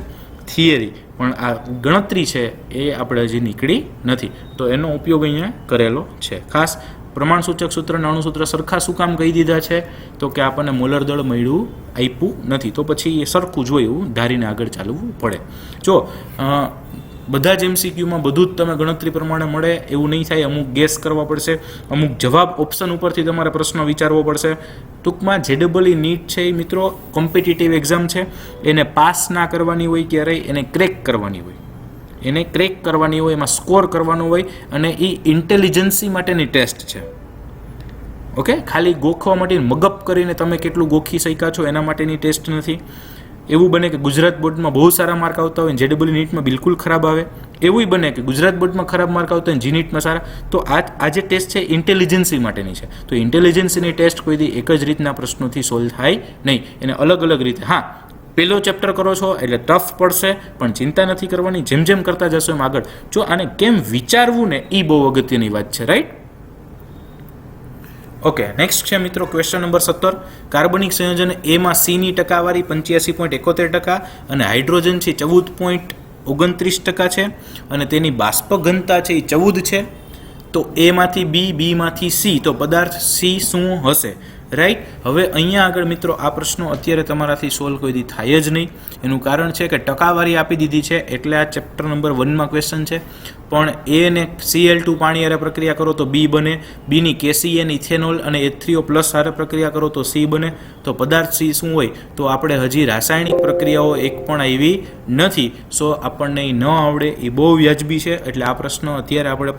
થિયરી, પણ આ ગણતરી છે એ આપણે હજી નીકળી નથી, તો એનો ઉપયોગ અહીંયા કરેલો છે. ખાસ પ્રમાણસૂચક સૂત્ર અને અણુસૂત્ર સરખા શું કામ કહી દીધા છે? તો કે આપણને મોલર દળ મળ્યું આપ્યું નથી, તો પછી એ સરખું જોયું ધારીને આગળ ચાલવું પડે. જો બધા જ MCQમાં બધું જ તમે ગણતરી પ્રમાણે મળે એવું નહીં થાય. અમુક ગેસ કરવા પડશે, અમુક જવાબ ઓપ્શન ઉપરથી તમારે પ્રશ્ન વિચારવો પડશે. ટૂંકમાં JEE નીટ છે એ મિત્રો કોમ્પિટિટિવ એક્ઝામ છે. એને પાસ ના કરવાની હોય ક્યારેય, એને ક્રેક કરવાની હોય. એને ક્રેક કરવાની હોય, એમાં સ્કોર કરવાનો હોય, અને એ ઇન્ટેલિજન્સી માટેની ટેસ્ટ છે. ઓકે, ખાલી ગોખવા માટે મગપ કરીને તમે કેટલું ગોખી શક્યા છો એના માટેની ટેસ્ટ નથી. એવું બને કે ગુજરાત બોર્ડમાં બહુ સારા માર્ક આવતા હોય, JEE નીટમાં બિલકુલ ખરાબ આવે. એવું બને કે ગુજરાત બોર્ડમાં ખરાબ માર્ક આવતા હોય, નીટમાં સારા. તો આ જે ટેસ્ટ છે ઇન્ટેલિજન્સી માટેની છે. તો ઇન્ટેલિજન્સીની ટેસ્ટ કોઈ દી એક જ રીતના પ્રશ્નોથી સોલ્વ થાય નહીં, એને અલગ અલગ રીતે. હા, પહેલો ચેપ્ટર કરો છો એટલે ટફ પડશે, પણ ચિંતા નથી કરવાની. જેમ જેમ કરતા જશો એમ આગળ. જો આને કેમ વિચારવું ને એ બહુ અગત્યની વાત છે, રાઈટ? ઓકે, નેક્સ્ટ છે મિત્રો ક્વેશ્ચન નંબર 17. કાર્બનિક સંયોજન એમાં C ની ટકાવારી 85.71% અને હાઇડ્રોજન છે 14.29% છે અને તેની બાષ્પ ઘનતા છે એ 14 છે. તો એમાંથી B માંથી C, તો પદાર્થ C શું હશે? રાઈટ. હવે અહીંયા આગળ મિત્રો આ પ્રશ્નો અત્યારે તમારાથી સોલ્વ કોઈ દી થાય જ નહીં. એનું કારણ છે કે ટકાવારી આપી દીધી છે એટલે આ ચેપ્ટર નંબર 1માં ક્વેશ્ચન છે. પણ A ને Cl2 પાણી હારે પ્રક્રિયા કરો તો B બને, Bની KCN ઇથેનોલ અને H3O+ હારે પ્રક્રિયા કરો તો C બને. તો પદાર્થ C શું હોય? તો આપણે હજી રાસાયણિક પ્રક્રિયાઓ એક પણ આવી નથી, સો આપણને એ ન આવડે એ બહુ વ્યાજબી છે. એટલે આ પ્રશ્ન અત્યારે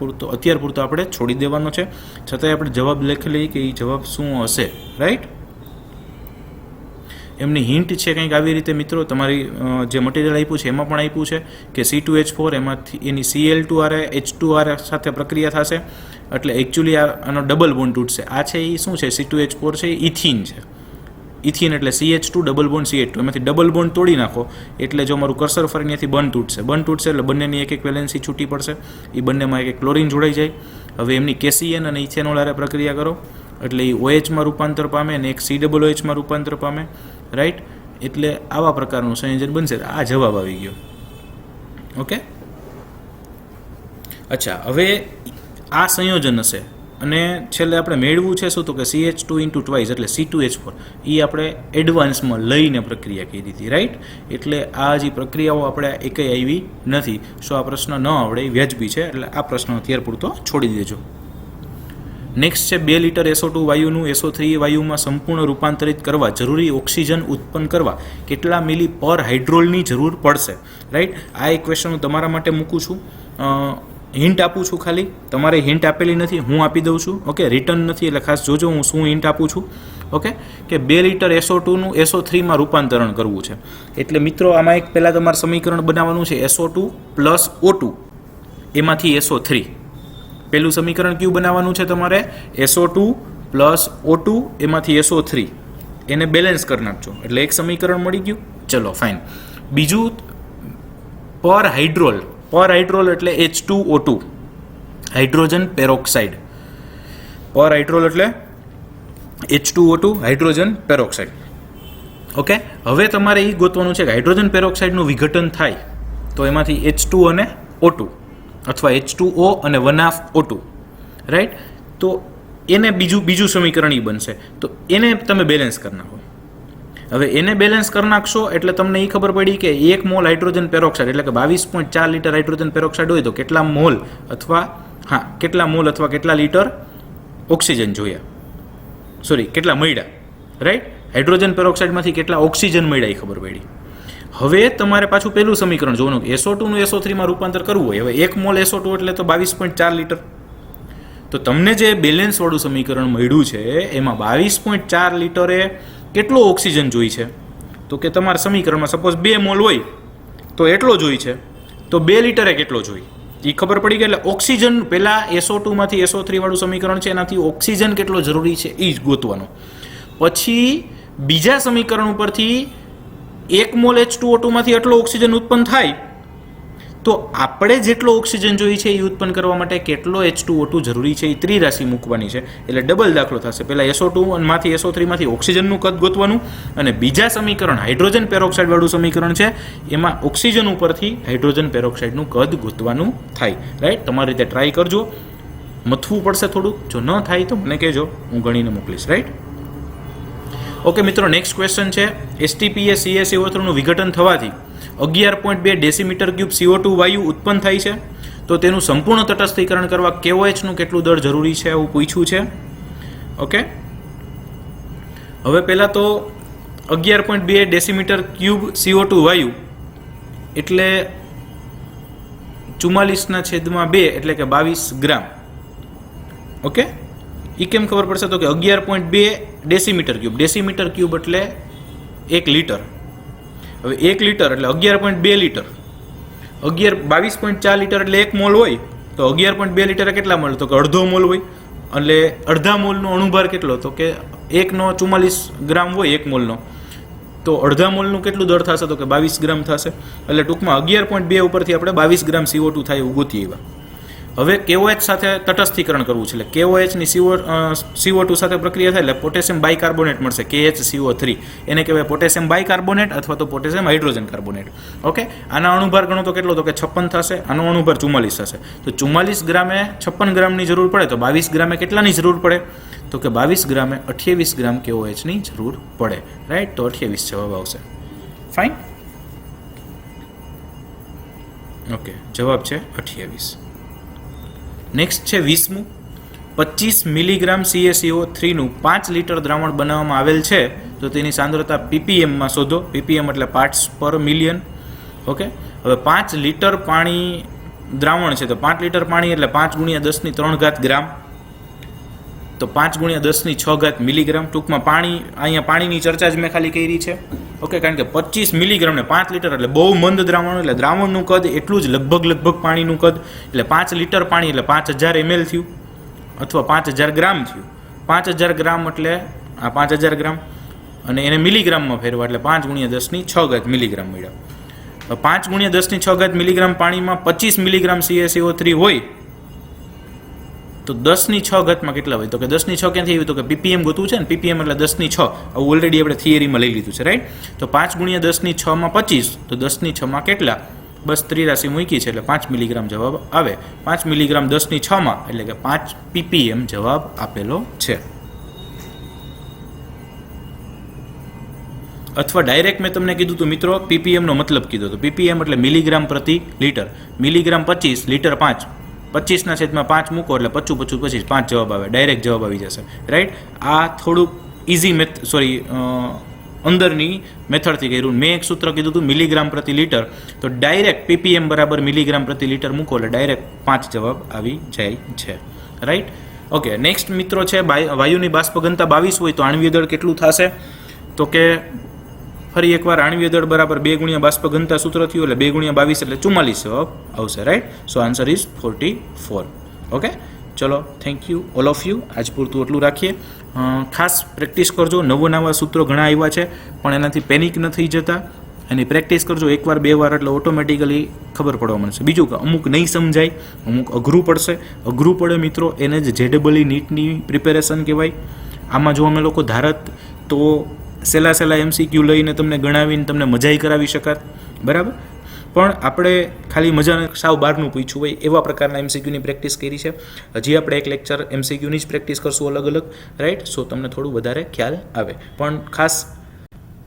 પૂરતો આપણે છોડી દેવાનો છે. છતાંય આપણે જવાબ લખી લઈએ કે એ જવાબ શું હશે, રાઈટ? એમની હિન્ટ છે કંઈક આવી રીતે મિત્રો, તમારી જે મટીરિયલ આપ્યું છે એમાં પણ આપ્યું છે કે C2H4 એમાંથી એની Cl2 હારે H2 હારે સાથે પ્રક્રિયા થશે એટલે એકચ્યુઅલી આનો ડબલ બોન્ડ તૂટશે. આ છે એ શું છે? C2H4 છે એ ઇથિન છે. ઇથિન એટલે CH2 ડબલ બોન્ડ CH2, એમાંથી ડબલ બોન્ડ તોડી નાખો એટલે જો મારું કર્સર ફરી ત્યાંથી બંધ તૂટશે એટલે બંનેની એક વેલેન્સી છૂટી પડશે. એ બંનેમાં એક ક્લોરીન જોડાઈ જાય. હવે એમની KCN અને ઇથેનોલ હારે પ્રક્રિયા કરો એટલે એ OHમાં રૂપાંતર પામે અને એક COOHમાં રૂપાંતર પામે, રાઈટ? એટલે આવા પ્રકારનું સંયોજન બનશે. આ જવાબ આવી ગયો. ઓકે, અચ્છા, હવે આ સંયોજન હશે અને છેલ્લે આપણે મેળવું છે શું? તો કે CH2 × ટ્વાઇસ એટલે C2H4. એ આપણે એડવાન્સમાં લઈને પ્રક્રિયા કરી દીધી, રાઈટ? એટલે આ જે પ્રક્રિયાઓ આપણે એકય આવી નથી. સો આ પ્રશ્ન ન આવડે એ વ્યાજબી છે, એટલે આ પ્રશ્ન અત્યાર પૂરતો છોડી દેજો. નેક્સ્ટ છે 2 લિટર SO2 વાયુનું SO3 વાયુમાં સંપૂર્ણ રૂપાંતરિત કરવા જરૂરી ઓક્સિજન ઉત્પન્ન કરવા કેટલા મિલી પર હાઇડ્રોલની જરૂર પડશે, રાઈટ? આ એક ક્વેશ્ચન હું તમારા માટે મૂકું છું. હિન્ટ આપું છું, ખાલી તમારે હિન્ટ આપેલી નથી, હું આપી દઉં છું. ઓકે, રિટર્ન નથી એટલે ખાસ જોજો હું શું હિન્ટ આપું છું. ઓકે, કે 2 લિટર SO2નું SO3માં રૂપાંતરણ કરવું છે. એટલે મિત્રો આમાં એક પહેલાં તમારે સમીકરણ બનાવવાનું છે SO2 + O2 એમાંથી SO3. પહેલું સમીકરણ કયું બનાવવાનું છે તમારે? SO2 + O2 એમાંથી SO3. એને બેલેન્સ કરી નાખજો એટલે એક સમીકરણ મળી ગયું. ચલો ફાઇન. બીજું પર હાઇડ્રોલ એટલે H2O2, હાઇડ્રોજન પેરોક્સાઇડ. પર હાઇડ્રોલ એટલે H2O2, હાઇડ્રોજન પેરોક્સાઇડ. ઓકે, હવે તમારે એ ગોતવાનું છે કે હાઇડ્રોજન પેરોક્સાઇડનું વિઘટન થાય તો એમાંથી H2 અને O2 અથવા H2O અને 1/2 O2, રાઈટ? તો એને બીજું સમીકરણ એ બનશે. તો એને તમે બેલેન્સ કરી નાખો. હવે એને બેલેન્સ કરી નાખશો એટલે તમને એ ખબર પડી કે 1 મોલ હાઇડ્રોજન પેરોક્સાઇડ એટલે કે 22.4 લિટર હાઇડ્રોજન પેરોક્સાઇડ હોય તો કેટલા મોલ અથવા હા, કેટલા મોલ અથવા કેટલા લીટર ઓક્સિજન જોયા, સોરી કેટલા મળ્યા, રાઈટ. હાઇડ્રોજન પેરોક્સાઇડમાંથી કેટલા ઓક્સિજન મળ્યા એ ખબર પડી. હવે તમારે પાછું પહેલું સમીકરણ જોવાનું, SO2 નું SO3 માં રૂપાંતર કરવું હોય. હવે 1 મોલ SO2 એટલે તો 22.4 લીટર. તો તમને જે બેલેન્સ વાળું સમીકરણ મળ્યું છે એમાં 22.4 લીટરે કેટલો ઓક્સિજન જોઈ છે, તો કે તમારા સમીકરણમાં સપોઝ 2 મોલ હોય તો એટલો જોઈ છે, તો 2 લીટરે કેટલો જોઈ એ ખબર પડી ગઈ. એટલે ઓક્સિજન પહેલાં SO2 માંથી SO3 વાળું સમીકરણ છે એનાથી ઓક્સિજન કેટલો જરૂરી છે એ જ ગોતવાનું. પછી બીજા સમીકરણ ઉપરથી 1 મોલ H2O2 માંથી એટલો ઓક્સિજન ઉત્પન્ન થાય, તો આપણે જેટલો ઓક્સિજન જોઈએ છે એ ઉત્પન્ન કરવા માટે કેટલો H2O2 જરૂરી છે એ ત્રિરાશિ મૂકવાની છે. એટલે ડબલ દાખલો થશે. પહેલાં SO2 માંથી SO3 માંથી ઓક્સિજનનું કદ ગોતવાનું, અને બીજા સમીકરણ હાઇડ્રોજન પેરોક્સાઇડ વાળું સમીકરણ છે એમાં ઓક્સિજન ઉપરથી હાઇડ્રોજન પેરોક્સાઇડનું કદ ગોતવાનું થાય, રાઈટ. તમારી રીતે ટ્રાય કરજો, મથવું પડશે થોડુંક, જો ન થાય તો મને કહેજો, હું ગણીને મોકલીશ, રાઈટ. ઓકે મિત્રો, નેક્સ્ટ ક્વેશ્ચન છે STPA CaCO3 નું વિઘટન થવાથી 11.2 ડેસીમીટર ક્યુબ CO2 વાયુ ઉત્પન્ન થાય છે, તો તેનું સંપૂર્ણ તટસ્થીકરણ કરવા KOH નું કેટલું દળ જરૂરી છે એવું પૂછ્યું છે. ઓકે, હવે પહેલાં તો 11.2 ડેસીમીટર ક્યુબ CO2 વાયુ એટલે 44/2 એટલે કે 22 ગ્રામ. ઓકે, એ કેમ ખબર પડશે, તો કે 11.2 ડેસીમીટર ક્યુબ એટલે 1 લીટર. હવે 1 લીટર એટલે 11.2 લીટર, 22.4 લીટર એટલે 1 મોલ હોય, તો 11.2 લીટરે કેટલા મોલ, તો કે અડધો મોલ હોય. એટલે અડધા મોલનો અણુભાર કેટલો, તો કે 1 નો 44 ગ્રામ હોય 1 મોલનો, તો અડધા મોલનું કેટલું દળ થશે, તો કે 22 ગ્રામ થશે. એટલે ટૂંકમાં 11.2 ઉપરથી આપણે 22 ગ્રામ CO2 થાય એવું ગોતીએ એવા. હવે KOH સાથે તટસ્થીકરણ કરવું છે, એટલે KOH ની CO2 સાથે પ્રક્રિયા થાય એટલે પોટેશિયમ બાયકાર્બોનેટ મળશે, KHCO3. એને કહેવાય પોટેશિયમ બાયકાર્બોનેટ અથવા તો પોટેશિયમ હાઇડ્રોજન કાર્બોનેટ. ઓકે, આના અણુભાર ગણો તો કેટલો, તો કે 56 થશે. આનો અણુભાર 44 થશે. તો 44 ગ્રામે 56 ગ્રામની જરૂર પડે, તો 22 ગ્રામે કેટલાની જરૂર પડે, તો કે 22 ગ્રામે 28 ગ્રામ KOH ની જરૂર પડે, રાઈટ. તો 28 જવાબ આવશે. ફાઇન. ઓકે, જવાબ છે 28. નેક્સ્ટ છે 20મું. 25 મિલીગ્રામ CaCO3 નું 5 લીટર દ્રાવણ બનાવવામાં આવેલ છે, તો તેની સાંદ્રતા ppm માં શોધો. ppm એટલે પાર્ટ્સ પર મિલિયન. ઓકે, હવે 5 લીટર પાણી દ્રાવણ છે, તો 5 લીટર પાણી એટલે 5 × 10³ ગ્રામ, તો 5 × 10⁶ મિલીગ્રામ. ટૂંકમાં પાણી, અહીંયા પાણીની ચર્ચા જ મેં ખાલી કરી છે. ઓકે, કારણ કે 25 મિલીગ્રામ ને 5 લીટર એટલે બહુ મંદ દ્રાવણ, એટલે દ્રાવણનું કદ એટલું જ લગભગ પાણીનું કદ. એટલે 5 લીટર પાણી એટલે 5000 ml થયું, અથવા 5000 ગ્રામ થયું. 5000 ગ્રામ એટલે આ 5000 ગ્રામ, અને એને મિલીગ્રામમાં ફેરવા એટલે 5 × 10⁶ મિલીગ્રામ મળ્યા. 5 × 10⁶ મિલીગ્રામ પાણીમાં 25 મિલીગ્રામ CaCO3 હોય, તો 10⁶ માં કેટલા હોય, તો કે 10⁶ ક્યાંથી આવ્યું, તો કે ppm ગોતવું છે ને. ppm એટલે 10⁶. આવું ઓલરેડી આપણે થિયરીમાં લઈ લીધું છે, રાઈટ. તો 5 × 10⁶ માં 25, તો 10⁶ માં કેટલા, બસ ત્રિરાશિ મૂકી છે એટલે 5 મિલીગ્રામ જવાબ આવે. 5 મિલીગ્રામ 10⁶ માં એટલે કે 5 ppm જવાબ આપેલો છે. અથવા ડાયરેક્ટ મેં તમને કીધું તો મિત્રો ppm નો મતલબ કીધો તો ppm એટલે મિલીગ્રામ પ્રતિ લીટર. મિલીગ્રામ 25, લીટર 5, 25/5 મૂકો એટલે 25 5 જવાબ આવે, ડાયરેક્ટ જવાબ આવી જશે, રાઈટ. આ થોડુંક ઇઝી અંદરની મેથડથી કર્યું. મેં એક સૂત્ર કીધું હતું મિલીગ્રામ પ્રતિ લીટર, તો ડાયરેક્ટ ppm બરાબર મિલીગ્રામ પ્રતિ લીટર મૂકો એટલે ડાયરેક્ટ 5 જવાબ આવી જાય છે, રાઈટ. ઓકે, નેક્સ્ટ મિત્રો છે વાયુની બાષ્પ ઘનતા 22 હોય તો આણ્વીય દળ કેટલું થશે, તો કે ફરી એકવાર આણ્વીય દળ બરાબર 2 × બાષ્પ ઘનતા સૂત્ર થયું એટલે 2 × 22 એટલે 44 જવાબ આવશે, right. So answer is 44. Okay, ચલો, thank you all of you. આજ પૂરતું એટલું રાખીએ. ખાસ પ્રેક્ટિસ કરજો. નવા સૂત્રો ઘણા આવ્યા છે, પણ એનાથી પેનિક ન થઈ જતા. એની પ્રેક્ટિસ કરજો 1 વાર 2 વાર એટલે ઓટોમેટિકલી ખબર પડવા મળશે. બીજું કે અમુક નહીં સમજાય, અમુક અઘરું પડશે. અઘરું પડે મિત્રો એને જ JEE નીટની પ્રિપેરેશન કહેવાય. આમાં જો અમે લોકો ધારત તો સહેલા MCQ લઈને તમને ગણાવીને તમને મજાઈ કરાવી શકાત, બરાબર. પણ આપણે ખાલી મજા સાવ બહારનું પૂછ્યું હોય એવા પ્રકારના MCQની પ્રેક્ટિસ કરી છે. હજી આપણે એક લેક્ચર MCQની જ પ્રેક્ટિસ કરશું અલગ અલગ, રાઈટ. સો તમને થોડું વધારે ખ્યાલ આવે. પણ ખાસ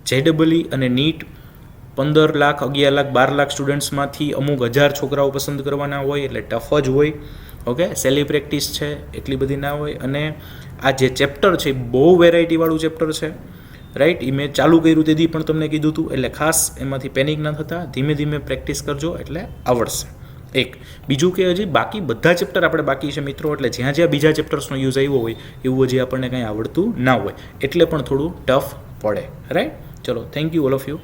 JEE અને નીટ 15 લાખ, 11 લાખ, 12 લાખ સ્ટુડન્ટ્સમાંથી અમુક 1000 છોકરાઓ પસંદ કરવાના હોય એટલે ટફ જ હોય. ઓકે, સહેલી પ્રેક્ટિસ છે, એટલી બધી ના હોય. અને આ જે ચેપ્ટર છે એ બહુ વેરાયટીવાળું ચેપ્ટર છે, રાઈટ. એ મેં ચાલુ કર્યું તેથી પણ તમને કીધું હતું, એટલે ખાસ એમાંથી પેનિક ન થતા, ધીમે ધીમે પ્રેક્ટિસ કરજો એટલે આવડશે. એક બીજું કે હજી બાકી બધા ચેપ્ટર આપણે બાકી છે મિત્રો, એટલે જ્યાં જ્યાં બીજા ચેપ્ટર્સનો યુઝ આવ્યો હોય એવું હજી આપણને કંઈ આવડતું ના હોય, એટલે પણ થોડું ટફ પડે, રાઈટ. ચલો, thank you all of you.